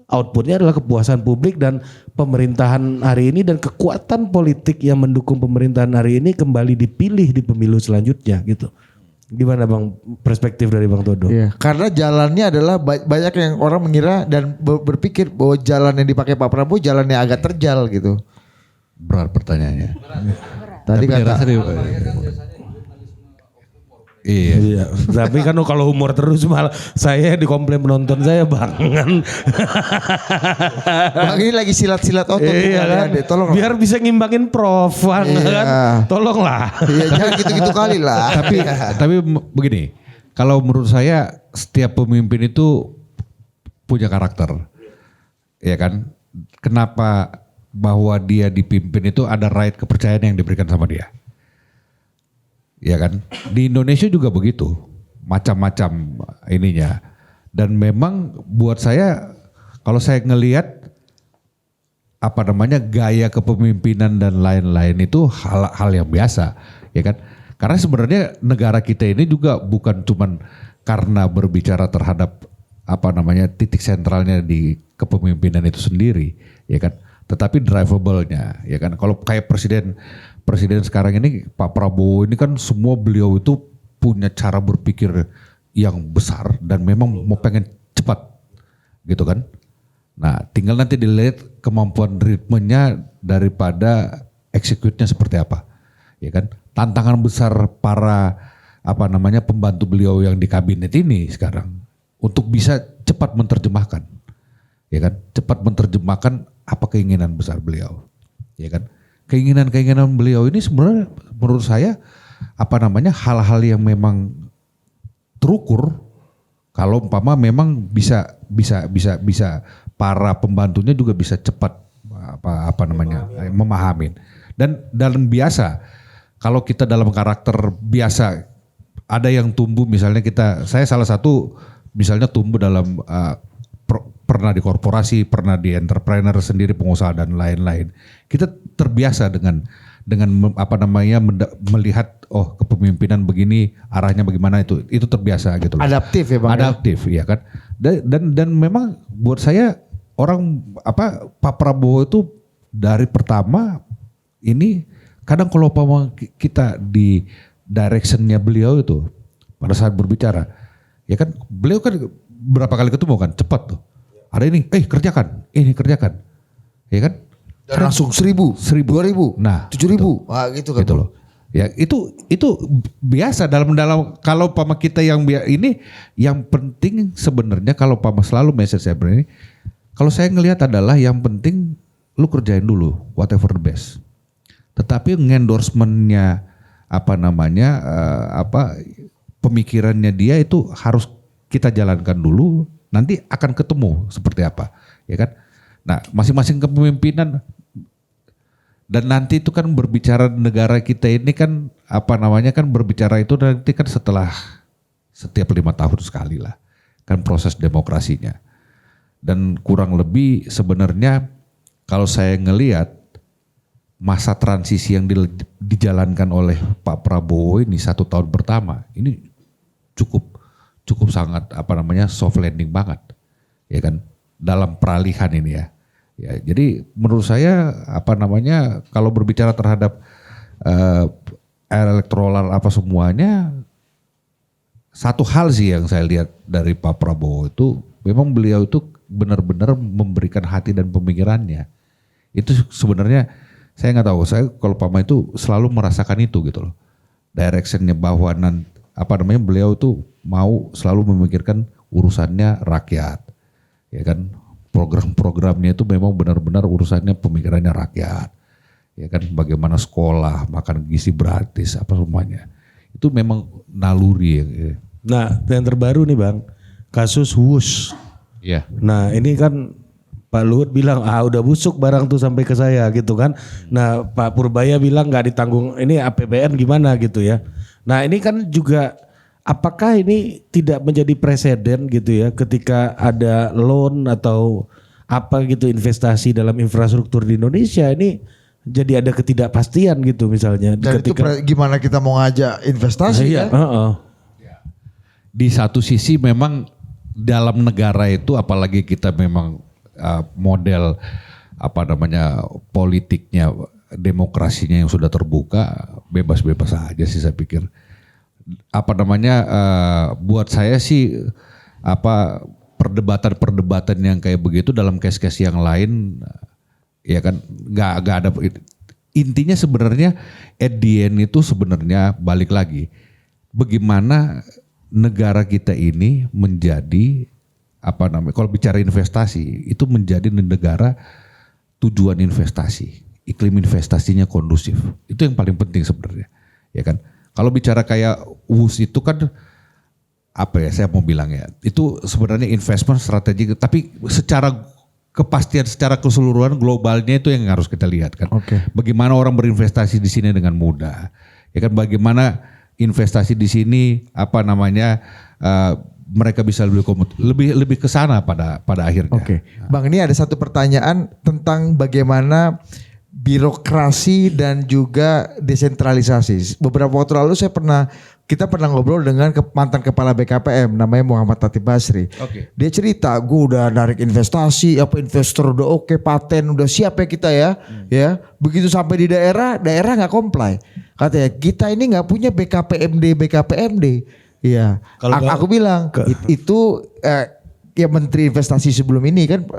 outputnya adalah kepuasan publik dan pemerintahan hari ini, dan kekuatan politik yang mendukung pemerintahan hari ini kembali dipilih di pemilu selanjutnya gitu. Gimana Bang perspektif dari Bang Todo? Iya, karena jalannya adalah banyak yang orang mengira dan berpikir bahwa jalan yang dipakai Pak Prabowo jalannya agak terjal gitu. Berat pertanyaannya. Tadi kata Iya. Tapi kan kalau humor terus malah saya dikomplain penonton saya Bang. Bang ini lagi silat-silat otot. Iya kan. Tolong biar bisa ngimbangin Prof Bang kan. Tolonglah. Iya, jangan gitu-gitu kali lah. Tapi begini, kalau menurut saya setiap pemimpin itu punya karakter. Ya kan? Kenapa bahwa dia dipimpin itu ada right kepercayaan yang diberikan sama dia. Ya kan, di Indonesia juga begitu, macam-macam ininya. Dan memang buat saya, kalau saya ngelihat gaya kepemimpinan dan lain-lain itu hal yang biasa, ya kan. Karena sebenarnya negara kita ini juga bukan cuman karena berbicara terhadap titik sentralnya di kepemimpinan itu sendiri, ya kan. Tetapi drivable-nya, ya kan. Kalau kayak presiden sekarang ini Pak Prabowo ini kan semua beliau itu punya cara berpikir yang besar dan memang mau pengen cepat gitu kan. Nah tinggal nanti dilihat kemampuan ritmenya daripada execute-nya seperti apa. Ya kan, tantangan besar para pembantu beliau yang di kabinet ini sekarang untuk bisa cepat menerjemahkan. Ya kan, cepat menerjemahkan apa keinginan besar beliau. Ya kan. Keinginan beliau ini sebenarnya menurut saya hal-hal yang memang terukur, kalau memang bisa para pembantunya juga bisa cepat memahamin. Dan dalam biasa, kalau kita dalam karakter biasa ada yang tumbuh, misalnya saya salah satu misalnya tumbuh dalam pernah di korporasi, pernah di entrepreneur sendiri, pengusaha dan lain-lain. Kita terbiasa dengan melihat kepemimpinan begini arahnya bagaimana itu terbiasa gitu loh. Adaptif ya Bang. Adaptif ya kan. Dan memang buat saya Pak Prabowo itu dari pertama ini kadang kalau kita di directionnya beliau itu pada saat berbicara ya kan beliau kan berapa kali ketemu kan cepat tuh. Ada ini kerjakan, ini kerjakan. Ya kan? Dan langsung 1.000, 2.000, nah 7.000. Wah gitu kan. Gitu loh. Ya itu biasa dalam kalau pama kita yang ini yang penting sebenarnya kalau pama selalu message saya ini kalau saya ngelihat adalah yang penting lu kerjain dulu whatever the best. Tetapi endorsementnya pemikirannya dia itu harus kita jalankan dulu, nanti akan ketemu seperti apa, ya kan? Nah, masing-masing kepemimpinan dan nanti itu kan berbicara negara kita ini kan berbicara itu nanti kan setelah setiap 5 tahun sekali lah, kan proses demokrasinya. Dan kurang lebih sebenarnya kalau saya ngelihat masa transisi yang dijalankan oleh Pak Prabowo ini 1 tahun pertama ini cukup sangat soft landing banget ya kan dalam peralihan ini ya. Ya jadi menurut saya kalau berbicara terhadap elektoral semuanya satu hal sih yang saya lihat dari Pak Prabowo itu memang beliau itu benar-benar memberikan hati dan pemikirannya. Itu sebenarnya saya nggak tahu, saya kalau Pama itu selalu merasakan itu gitu loh. Directionnya bahwa beliau itu mau selalu memikirkan urusannya rakyat. Ya kan, program-programnya itu memang benar-benar urusannya pemikirannya rakyat. Ya kan, bagaimana sekolah, makan gizi gratis, semuanya. Itu memang naluri ya. Nah, yang terbaru nih Bang, kasus Wus. Iya. Nah, ini kan Pak Luhut bilang udah busuk barang tuh sampai ke saya gitu kan. Nah Pak Purbaya bilang nggak ditanggung, ini APBN gimana gitu ya. Nah ini kan juga apakah ini tidak menjadi presiden gitu ya ketika ada loan atau apa gitu investasi dalam infrastruktur di Indonesia ini jadi ada ketidakpastian gitu misalnya. Dan ketika, itu gimana kita mau ngajak investasi ya? Di satu sisi memang dalam negara itu apalagi kita memang model politiknya demokrasinya yang sudah terbuka bebas-bebas aja sih saya pikir buat saya sih perdebatan yang kayak begitu dalam case-case yang lain ya kan nggak ada intinya sebenarnya at the end itu sebenarnya balik lagi bagaimana negara kita ini menjadi kalau bicara investasi itu menjadi negara tujuan investasi, iklim investasinya kondusif. Itu yang paling penting sebenarnya. Ya kan? Kalau bicara kayak WUS itu kan saya mau bilang ya, itu sebenarnya investment strategi tapi secara kepastian secara keseluruhan globalnya itu yang harus kita lihat kan. Okay. Bagaimana orang berinvestasi di sini dengan mudah. Ya kan bagaimana investasi di sini mereka bisa lebih ke sana pada akhirnya. Oke. Bang, ini ada satu pertanyaan tentang bagaimana birokrasi dan juga desentralisasi. Beberapa waktu lalu kita pernah ngobrol dengan mantan kepala BKPM namanya Muhammad Tatib Basri. Oke. Dia cerita, gue udah narik investasi, investor udah oke, paten udah siap ya kita ya. Ya, begitu sampai di daerah nggak comply. Katanya kita ini nggak punya BKPMD. Iya, aku bilang itu ya Menteri Investasi sebelum ini kan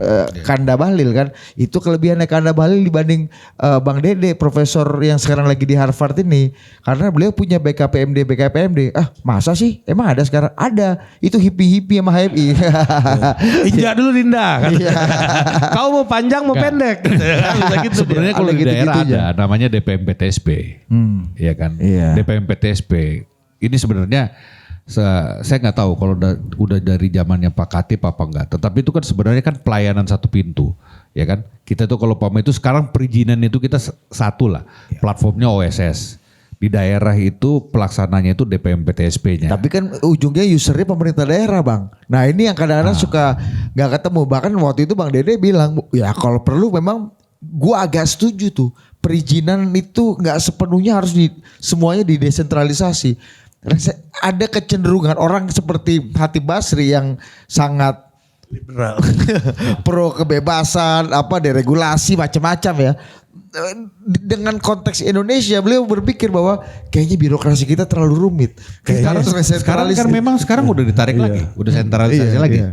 Kanda Bahlil kan, itu kelebihannya Kanda Bahlil dibanding Bang Dede Profesor yang sekarang lagi di Harvard ini, karena beliau punya BKPMD. Masa sih? Emang ada sekarang? Ada, itu hippie sama HMI. Injak dulu Dinda kan. Kau mau panjang mau pendek. Gitu. Sebenarnya kalau di daerah ada namanya DPMPTSP, ya kan? Iya. DPMPTSP ini sebenarnya saya nggak tahu kalau udah dari zamannya Pak Katib apa enggak. Tetapi itu kan sebenarnya kan pelayanan satu pintu, ya kan? Kita tuh kalau itu sekarang perizinan itu kita satu lah, platformnya OSS. Di daerah itu pelaksananya itu DPMPTSP-nya. Tapi kan ujungnya usernya pemerintah daerah Bang. Nah ini yang kadang-kadang suka nggak ketemu. Bahkan waktu itu Bang Dede bilang, ya kalau perlu memang gua agak setuju tuh perizinan itu nggak sepenuhnya harus semuanya didesentralisasi. Ada kecenderungan orang seperti Hatib Basri yang sangat Liberal. pro kebebasan, deregulasi macam-macam ya. Dengan konteks Indonesia beliau berpikir bahwa kayaknya birokrasi kita terlalu rumit. Kita harus sekarang kan memang udah ditarik lagi, udah sentralisasi lagi.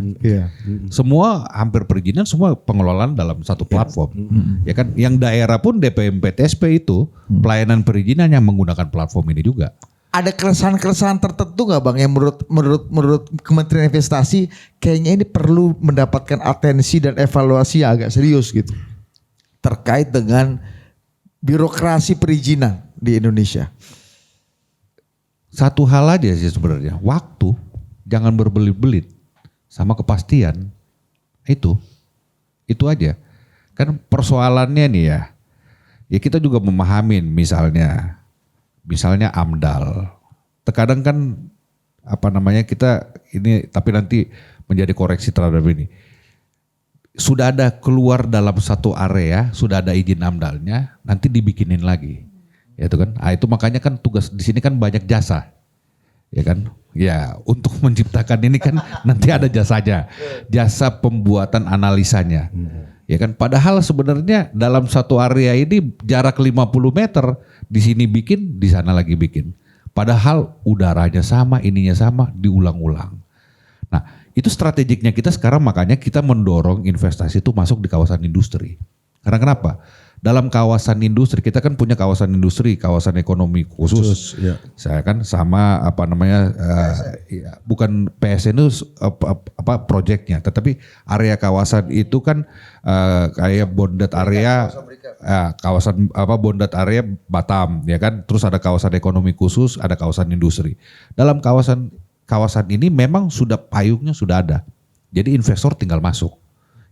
Semua hampir perizinan semua pengelolaan dalam satu platform. Ya kan, yang daerah pun DPMP-TSP itu pelayanan perizinan yang menggunakan platform ini juga. Ada keresahan-keresahan tertentu nggak Bang yang menurut Kementerian Investasi kayaknya ini perlu mendapatkan atensi dan evaluasi yang agak serius gitu terkait dengan birokrasi perizinan di Indonesia? Satu hal aja sih sebenarnya, waktu, jangan berbelit-belit sama kepastian. Itu aja. Kan persoalannya nih ya kita juga memahamin misalnya AMDAL. Terkadang kan kita ini tapi nanti menjadi koreksi terhadap ini. Sudah ada keluar dalam satu area, sudah ada izin AMDALnya, nanti dibikinin lagi. Ya itu kan. Itu makanya kan tugas di sini kan banyak jasa. Ya kan? Ya, untuk menciptakan ini kan nanti ada jasanya. Jasa pembuatan analisanya. Ya kan, padahal sebenarnya dalam satu area ini jarak 50 meter, di sini bikin, di sana lagi bikin. Padahal udaranya sama, ininya sama, diulang-ulang. Nah, itu strategiknya kita sekarang, makanya kita mendorong investasi itu masuk di kawasan industri. Karena kenapa? Dalam kawasan industri, kita kan punya kawasan industri, kawasan ekonomi khusus. Ya. Saya kan sama bukan PSN itu proyeknya, tetapi area kawasan itu kan kayak bonded area, kawasan bonded area Batam, ya kan. Terus ada kawasan ekonomi khusus, ada kawasan industri. Dalam kawasan ini memang sudah payungnya sudah ada. Jadi investor tinggal masuk,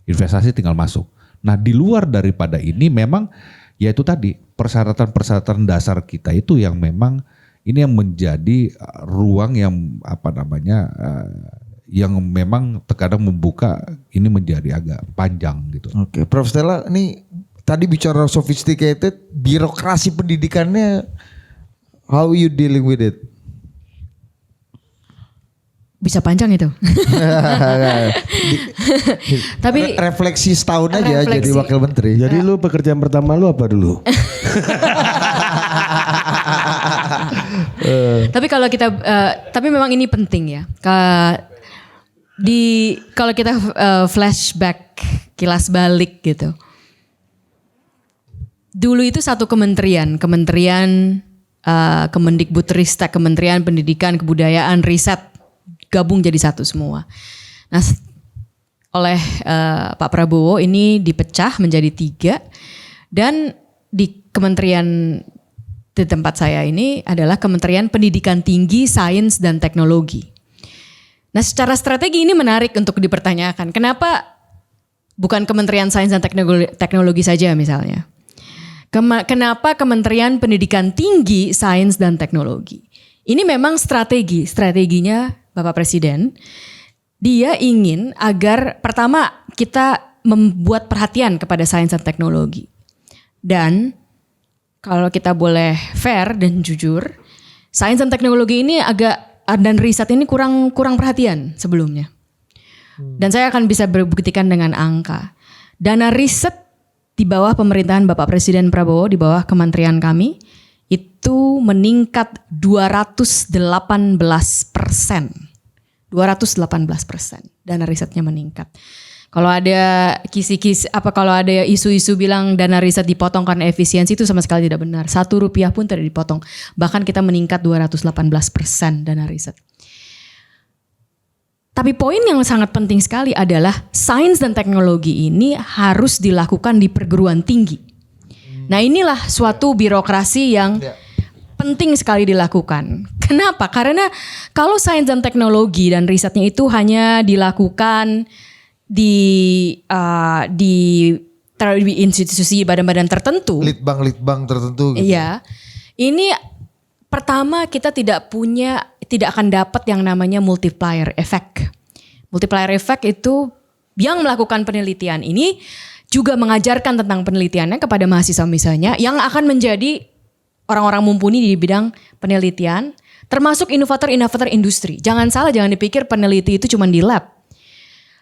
investasi tinggal masuk. Nah, di luar daripada ini memang yaitu tadi persyaratan-persyaratan dasar kita itu yang memang ini yang menjadi ruang yang yang memang terkadang membuka ini menjadi agak panjang gitu. Oke, Prof Stella, ini tadi bicara sophisticated, birokrasi pendidikannya, how you dealing with it? Bisa panjang itu. Tapi refleksi setahun aja jadi wakil menteri. Jadi lu pekerjaan pertama lu apa dulu? Tapi kalau kita, tapi memang ini penting ya. Kalau kita flashback, kilas balik gitu. Dulu itu satu kementerian Kemendikbudristek, Kementerian Pendidikan, Kebudayaan, Riset, gabung jadi satu semua. Nah, oleh Pak Prabowo ini dipecah menjadi 3 dan di kementerian di tempat saya ini adalah Kementerian Pendidikan Tinggi, Sains dan Teknologi. Nah, secara strategi ini menarik untuk dipertanyakan. Kenapa bukan Kementerian Sains dan Teknologi saja misalnya? Kenapa Kementerian Pendidikan Tinggi, Sains dan Teknologi? Ini memang strateginya Bapak Presiden, dia ingin agar pertama kita membuat perhatian kepada sains dan teknologi. Dan kalau kita boleh fair dan jujur, sains dan teknologi ini dan riset ini kurang perhatian sebelumnya. Dan saya akan bisa berbuktikan dengan angka. Dana riset di bawah pemerintahan Bapak Presiden Prabowo, di bawah kementerian kami, itu meningkat 218%. 218% dana risetnya meningkat. Kalau ada kalau ada isu-isu bilang dana riset dipotong karena efisiensi, itu sama sekali tidak benar. 1 rupiah pun tidak dipotong. Bahkan kita meningkat 218% dana riset. Tapi poin yang sangat penting sekali adalah sains dan teknologi ini harus dilakukan di perguruan tinggi. Nah, inilah suatu birokrasi yang penting sekali dilakukan. Kenapa? Karena kalau sains dan teknologi dan risetnya itu hanya dilakukan di institusi badan-badan tertentu, litbang tertentu gitu. Iya. Ini pertama kita tidak akan dapat yang namanya multiplier effect. Multiplier effect itu yang melakukan penelitian ini juga mengajarkan tentang penelitiannya kepada mahasiswa-mahasiswanya yang akan menjadi orang-orang mumpuni di bidang penelitian, termasuk inovator-inovator industri. Jangan salah, jangan dipikir peneliti itu cuma di lab.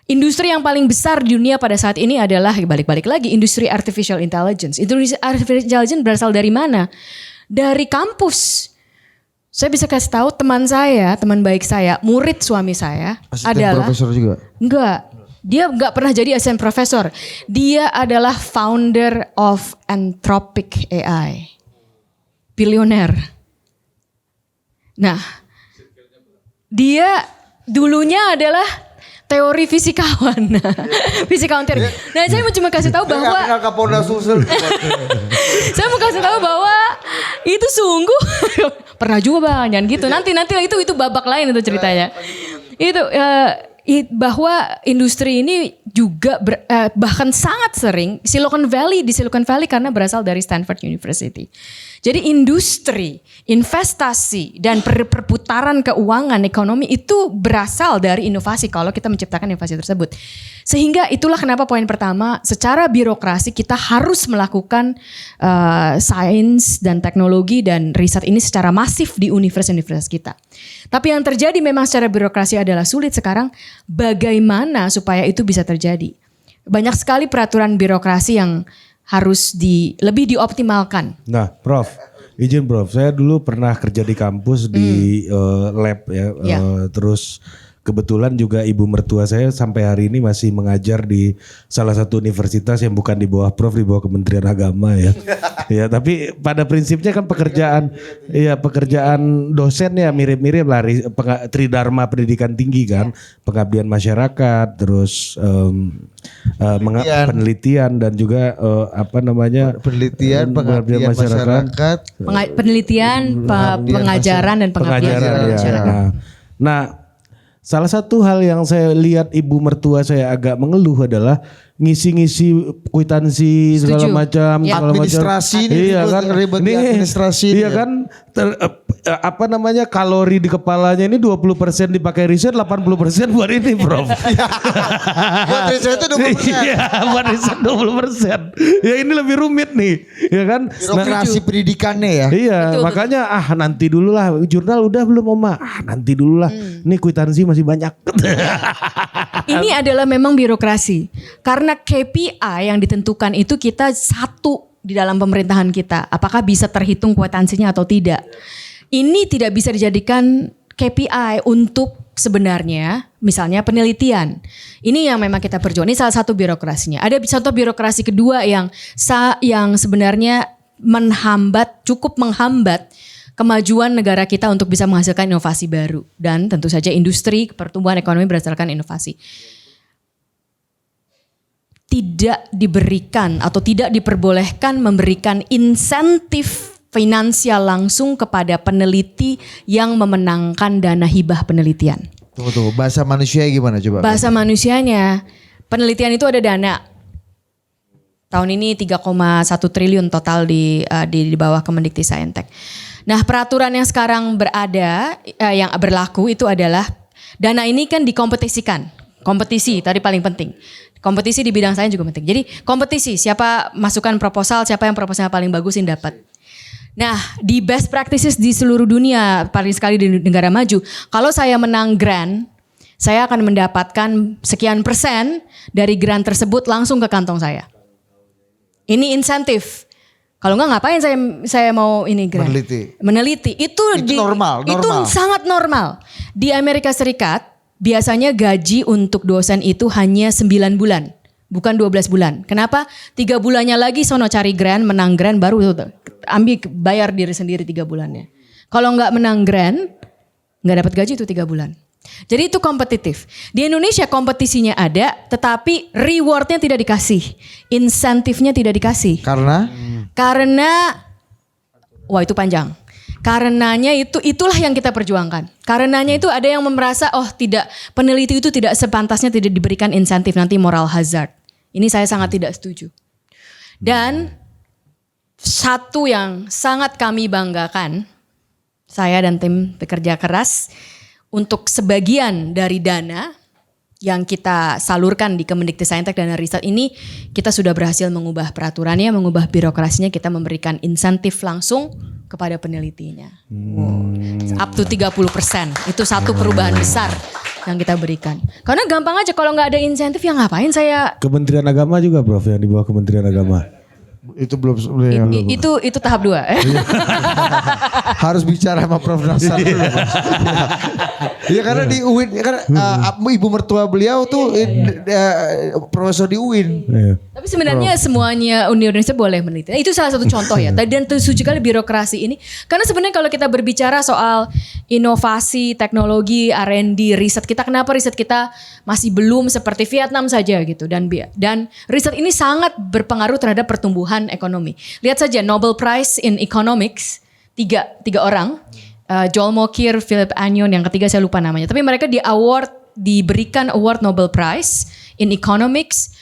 Industri yang paling besar di dunia pada saat ini adalah, balik-balik lagi, industri artificial intelligence. Industri artificial intelligence berasal dari mana? Dari kampus. Saya bisa kasih tahu teman saya, teman baik saya, murid suami saya adalah profesor juga. Enggak. Dia enggak pernah jadi asisten profesor. Dia adalah founder of Anthropic AI. Bilioner. Nah, dia dulunya adalah teori fisikawan. Fisikawan teori. Nah, saya mau cuma kasih tahu bahwa saya mau kasih tahu bahwa itu sungguh pernah juga Bang, jangan gitu. Nanti itu babak lain itu ceritanya. Itu bahwa industri ini juga bahkan sangat sering di Silicon Valley karena berasal dari Stanford University. Jadi industri, investasi dan perputaran keuangan ekonomi itu berasal dari inovasi kalau kita menciptakan inovasi tersebut. Sehingga itulah kenapa poin pertama, secara birokrasi kita harus melakukan sains dan teknologi dan riset ini secara masif di universitas kita. Tapi yang terjadi memang secara birokrasi adalah sulit sekarang. Bagaimana supaya itu bisa terjadi? Banyak sekali peraturan birokrasi yang harus lebih dioptimalkan. Nah, Prof, izin Prof, saya dulu pernah kerja di kampus di lab ya. Terus kebetulan juga ibu mertua saya sampai hari ini masih mengajar di salah satu universitas yang bukan di bawah Prof, di bawah Kementerian Agama ya. Ya, tapi pada prinsipnya kan pekerjaan dosen ya mirip-mirip lah, tridharma pendidikan tinggi kan, pengabdian masyarakat, terus penelitian dan juga pengabdian masyarakat, penelitian, pengajaran dan pengabdian masyarakat. Nah, salah satu hal yang saya lihat ibu mertua saya agak mengeluh adalah ngisi-ngisi kwitansi segala macam, administrasi ini iya kan, ini administrasi iya kan, kalori di kepalanya ini 20% dipakai riset, 80% buat ini, Prof. Buat riset itu 20%. Iya, buat riset 20%. Ya ini lebih rumit nih, ya kan? Birokrasi pendidikannya ya. Iya, betul, makanya nanti dulu lah, jurnal udah belum Oma? Nanti dulu lah. Nih kwitansi masih banyak. Ini adalah memang birokrasi. Karena KPI yang ditentukan itu kita satu di dalam pemerintahan kita. Apakah bisa terhitung kwitansinya atau tidak. Ini tidak bisa dijadikan KPI untuk sebenarnya misalnya penelitian. Ini yang memang kita perjuangkan. Ini salah satu birokrasinya. Ada contoh birokrasi kedua yang sebenarnya cukup menghambat kemajuan negara kita untuk bisa menghasilkan inovasi baru. Dan tentu saja industri, pertumbuhan ekonomi berdasarkan inovasi. Tidak diberikan atau tidak diperbolehkan memberikan insentif finansial langsung kepada peneliti yang memenangkan dana hibah penelitian. Tunggu, bahasa manusia gimana coba? Bahasa manusianya, penelitian itu ada dana. Tahun ini 3,1 triliun total di bawah Kemendikti-Saintek. Nah, peraturan yang sekarang yang berlaku itu adalah dana ini kan dikompetisikan. Kompetisi tadi paling penting. Kompetisi di bidang sains juga penting. Jadi kompetisi, siapa masukkan proposal, siapa yang proposalnya paling bagus yang dapat. Nah, di best practices di seluruh dunia, paling sekali di negara maju, kalau saya menang grant, saya akan mendapatkan sekian persen dari grant tersebut langsung ke kantong saya. Ini insentif. Kalau enggak ngapain saya mau ini grant? Meneliti. Itu normal. Itu sangat normal. Di Amerika Serikat biasanya gaji untuk dosen itu hanya 9 bulan, bukan 12 bulan. Kenapa? 3 bulannya lagi sono cari grant, menang grant baru bayar diri sendiri 3 bulannya. Kalau enggak menang grant, enggak dapat gaji itu 3 bulan. Jadi itu kompetitif. Di Indonesia kompetisinya ada, tetapi rewardnya tidak dikasih, insentifnya tidak dikasih. Karena, wah itu panjang. Karenanya itulah yang kita perjuangkan. Karenanya itu ada yang merasa tidak, peneliti itu tidak sepantasnya tidak diberikan insentif, nanti moral hazard. Ini saya sangat tidak setuju. Dan satu yang sangat kami banggakan, saya dan tim bekerja keras untuk sebagian dari dana yang kita salurkan di Kemendikbudristek Dana Riset ini, kita sudah berhasil mengubah peraturannya, mengubah birokrasinya, kita memberikan insentif langsung kepada penelitinya. Up to 30%. Itu satu perubahan besar yang kita berikan. Karena gampang aja kalau nggak ada insentif ya ngapain saya. Kementerian Agama juga Prof yang di bawah Kementerian Agama. Itu belum. Itu tahap 2. Harus bicara sama Prof Nasar dulu. Ya karena di UIN kan ibu mertua beliau tuh profesor di UIN. Tapi sebenarnya semuanya Indonesia boleh meneliti. Itu salah satu contoh ya. Dan setuju kali birokrasi ini. Karena sebenarnya kalau kita berbicara soal inovasi, teknologi, R&D, riset kita, kenapa riset kita masih belum seperti Vietnam saja gitu. Dan riset ini sangat berpengaruh terhadap pertumbuhan ekonomi. Lihat saja Nobel Prize in Economics, tiga orang, Joel Mokyr, Philip Agnon, yang ketiga saya lupa namanya. Tapi mereka diberikan award Nobel Prize in Economics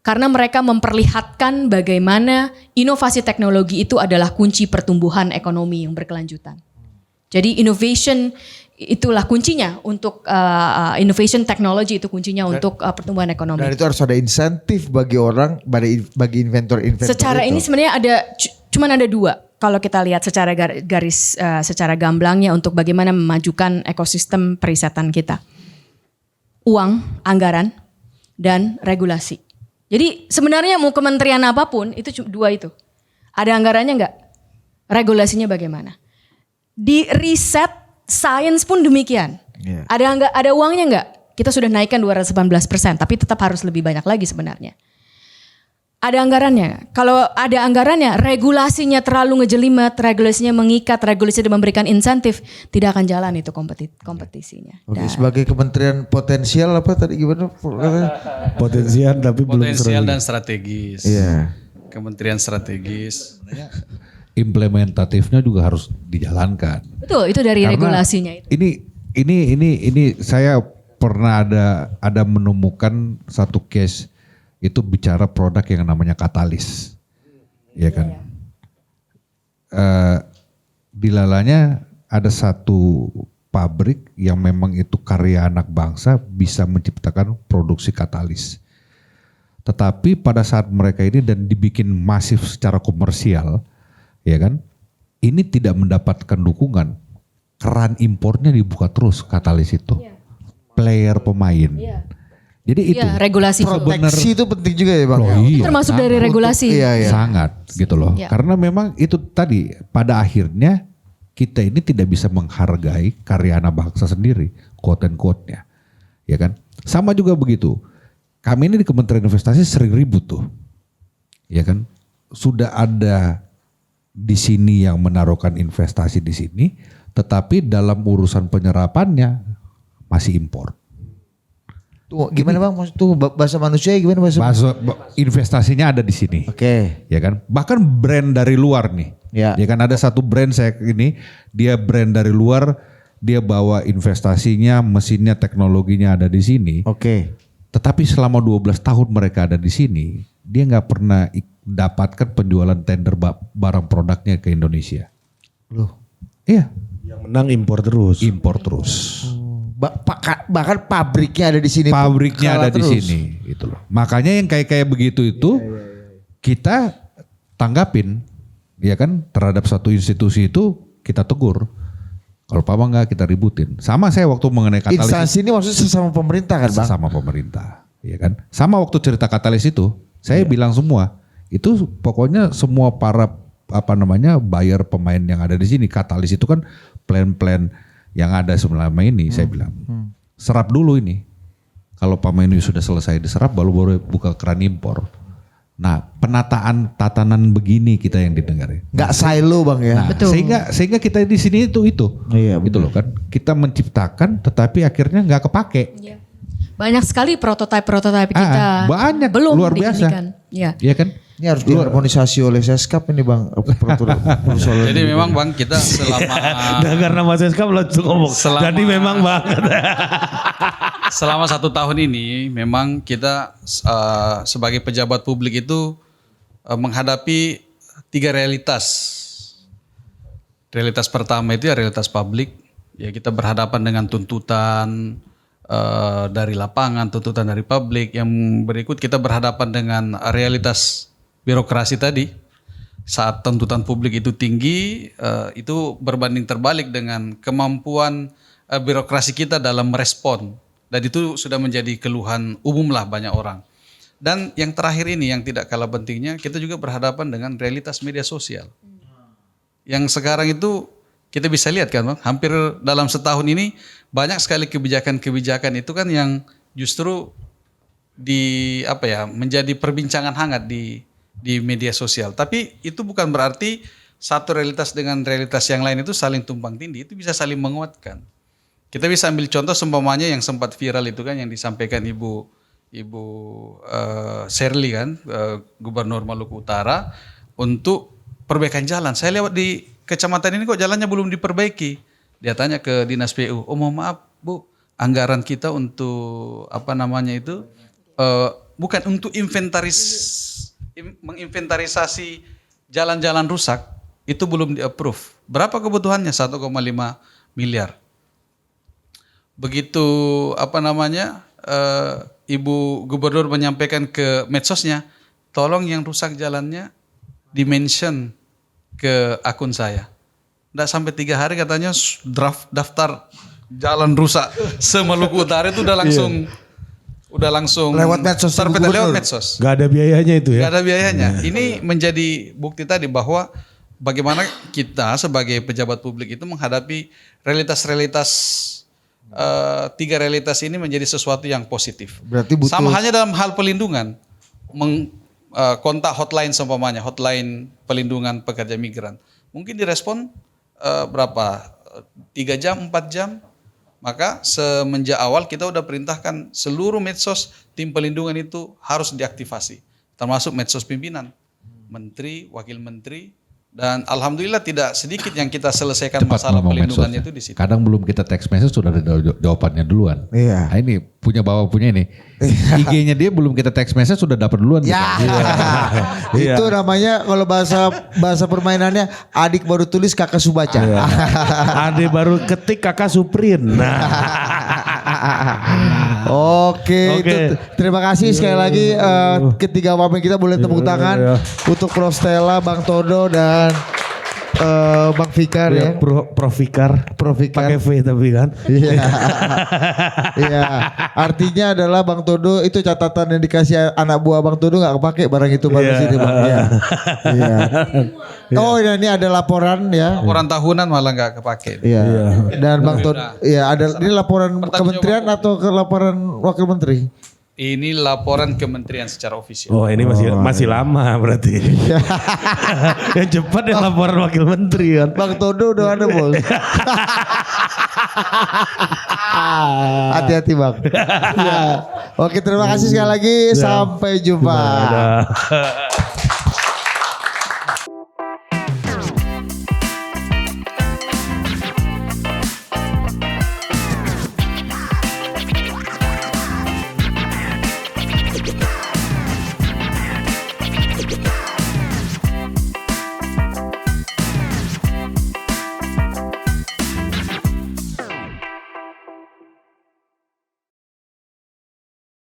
karena mereka memperlihatkan bagaimana inovasi teknologi itu adalah kunci pertumbuhan ekonomi yang berkelanjutan. Jadi innovation itulah kuncinya untuk innovation technology itu kuncinya untuk pertumbuhan ekonomi. Dan itu harus ada insentif bagi orang, bagi inventor-inventor. Secara itu. ini sebenarnya cuman ada 2 kalau kita lihat secara garis secara gamblangnya untuk bagaimana memajukan ekosistem perisetan kita. Uang, anggaran, dan regulasi. Jadi sebenarnya mau kementerian apapun itu 2 itu. Ada anggarannya enggak? Regulasinya bagaimana? Di riset sains pun demikian. Yeah. Ada uangnya enggak? Kita sudah naikkan 218%, tapi tetap harus lebih banyak lagi sebenarnya. Ada anggarannya. Kalau ada anggarannya, regulasinya terlalu ngejelimet, regulasinya mengikat, regulasinya memberikan insentif, tidak akan jalan itu kompetisinya. Oke, sebagai kementerian potensial apa tadi gimana? Potensial tapi belum potensial dan strategis. Iya. Kementerian strategis. Implementatifnya juga harus dijalankan. Betul, itu dari Karena regulasinya itu. Ini saya pernah ada menemukan satu case itu bicara produk yang namanya katalis, ya kan? Dilalanya ada satu pabrik yang memang itu karya anak bangsa bisa menciptakan produksi katalis. Tetapi pada saat mereka ini dan dibikin masif secara komersial, ya kan? Ini tidak mendapatkan dukungan. Keran impornya dibuka terus katalis itu. Player pemain. Jadi itu regulasi proteksi itu penting juga ya Bang. Itu termasuk dari regulasi. Sangat gitu loh. Karena memang itu tadi pada akhirnya kita ini tidak bisa menghargai karya anak bangsa sendiri, quote and quote-nya. Ya kan? Sama juga begitu. Kami ini di Kementerian Investasi sering ribut tuh. Ya kan? Sudah ada di sini yang menaruhkan investasi di sini, tetapi dalam urusan penyerapannya masih impor. Tuh, gimana Bang? Maksud tuh bahasa manusia gimana bahasa investasinya ada di sini. Oke. Ya kan? Bahkan brand dari luar nih. Ya kan ada satu brand saya ini, dia brand dari luar, dia bawa investasinya, mesinnya, teknologinya ada di sini. Oke. Tetapi selama 12 tahun mereka ada di sini, dia nggak pernah dapatkan penjualan tender barang produknya ke Indonesia. Loh. Iya. Yang menang impor terus. Impor terus. Bahkan pabriknya ada di sini. Pabriknya ada di sini, gitu loh. Makanya yang kayak begitu itu kita tanggapin, ya kan, terhadap satu institusi itu kita tegur. Kalau Pak enggak kita ributin. Sama saya waktu mengenai katalis. Instansi ini maksudnya sesama pemerintah kan Bang? Sesama pemerintah, ya kan. Sama waktu cerita katalis itu, saya bilang semua itu pokoknya semua para buyer pemain yang ada di sini, katalis itu kan plan-plan yang ada selama ini, saya bilang serap dulu ini. Kalau pemain ini sudah selesai diserap, baru buka keran impor. Nah, tatanan begini kita yang didengar. Nggak silo Bang ya. Nah, betul. Sehingga kita di sini itu. Iya, gitu loh kan. Kita menciptakan, tetapi akhirnya nggak kepake. Iya. Banyak sekali prototipe kita. Banyak, belum luar biasa. Iya kan? Ini harus diharmonisasi oleh Seskap ini Bang. Jadi memang Bang kita selama Dan karena Mas Seskap langsung ngomong. Jadi memang banget. Selama 1 tahun ini memang kita sebagai pejabat publik itu menghadapi 3 realitas. Realitas pertama itu ya realitas publik. Ya kita berhadapan dengan tuntutan dari lapangan, tuntutan dari publik. Yang berikut kita berhadapan dengan realitas birokrasi tadi. Saat tuntutan publik itu tinggi, itu berbanding terbalik dengan kemampuan birokrasi kita dalam merespon. Dan itu sudah menjadi keluhan umum lah banyak orang. Dan yang terakhir ini yang tidak kalah pentingnya, kita juga berhadapan dengan realitas media sosial. Yang sekarang itu kita bisa lihat kan Bang, hampir dalam setahun ini banyak sekali kebijakan-kebijakan itu kan yang justru menjadi perbincangan hangat di media sosial. Tapi itu bukan berarti satu realitas dengan realitas yang lain itu saling tumpang tindih, itu bisa saling menguatkan. Kita bisa ambil contoh seumpamanya yang sempat viral itu kan yang disampaikan Ibu Sherly kan, Gubernur Maluku Utara untuk perbaikan jalan. Saya lewat di kecamatan ini kok jalannya belum diperbaiki. Dia tanya ke Dinas PU, oh mohon maaf Bu, anggaran kita untuk bukan untuk menginventarisasi jalan-jalan rusak, itu belum di-approve. Berapa kebutuhannya? 1,5 miliar. Begitu Ibu Gubernur menyampaikan ke medsosnya, tolong yang rusak jalannya di-mention ke akun saya. Nggak sampai 3 hari katanya daftar jalan rusak se-Maluku Utara itu udah langsung lewat medsos. Lewat medsos. Gak ada biayanya itu ya? Gak ada biayanya. Ini menjadi bukti tadi bahwa bagaimana kita sebagai pejabat publik itu menghadapi realitas-realitas 3 realitas ini menjadi sesuatu yang positif. Berarti butuh. Sama halnya dalam hal pelindungan, kontak hotline seumpamanya, hotline pelindungan pekerja migran. Mungkin direspon 3 jam, 4 jam. Maka semenjak awal kita udah perintahkan seluruh medsos tim pelindungan itu harus diaktifasi. Termasuk medsos pimpinan, menteri, wakil menteri. Dan alhamdulillah tidak sedikit yang kita selesaikan Cepat masalah pelindungannya medsosnya. itu di situ. Kadang belum kita text message sudah ada jawabannya duluan. Iya. Nah, ini punya ini. IG-nya dia belum kita text message sudah dapat duluan. Ya. Gitu. Itu namanya kalau bahasa permainannya adik baru tulis kakak subaca. Adik baru ketik kakak suprin. Nah. Oke. Itu, terima kasih sekali lagi ketiga wamen kita boleh tepuk tangan untuk Prof Stella, Bang Todo dan Bang Fikar ya. Prof Fikar. Pakai V tapi kan. Iya. Iya. Artinya adalah Bang Todo itu catatan yang dikasih anak buah Bang Todo nggak kepake barang itu baru sini Bang. Iya. Iya. Oh ini ada laporan ya. Laporan tahunan malah nggak kepake. Iya. Dan Bang Todo, iya ada ini laporan kementerian atau ke laporan wakil menteri? Ini laporan kementerian secara ofisial. Oh ini masih lama berarti. Yang cepat ya laporan wakil menteri kan. Bang Todo udah ada bos. Hati-hati Bang. Ya. Oke terima kasih sekali lagi. Sampai jumpa.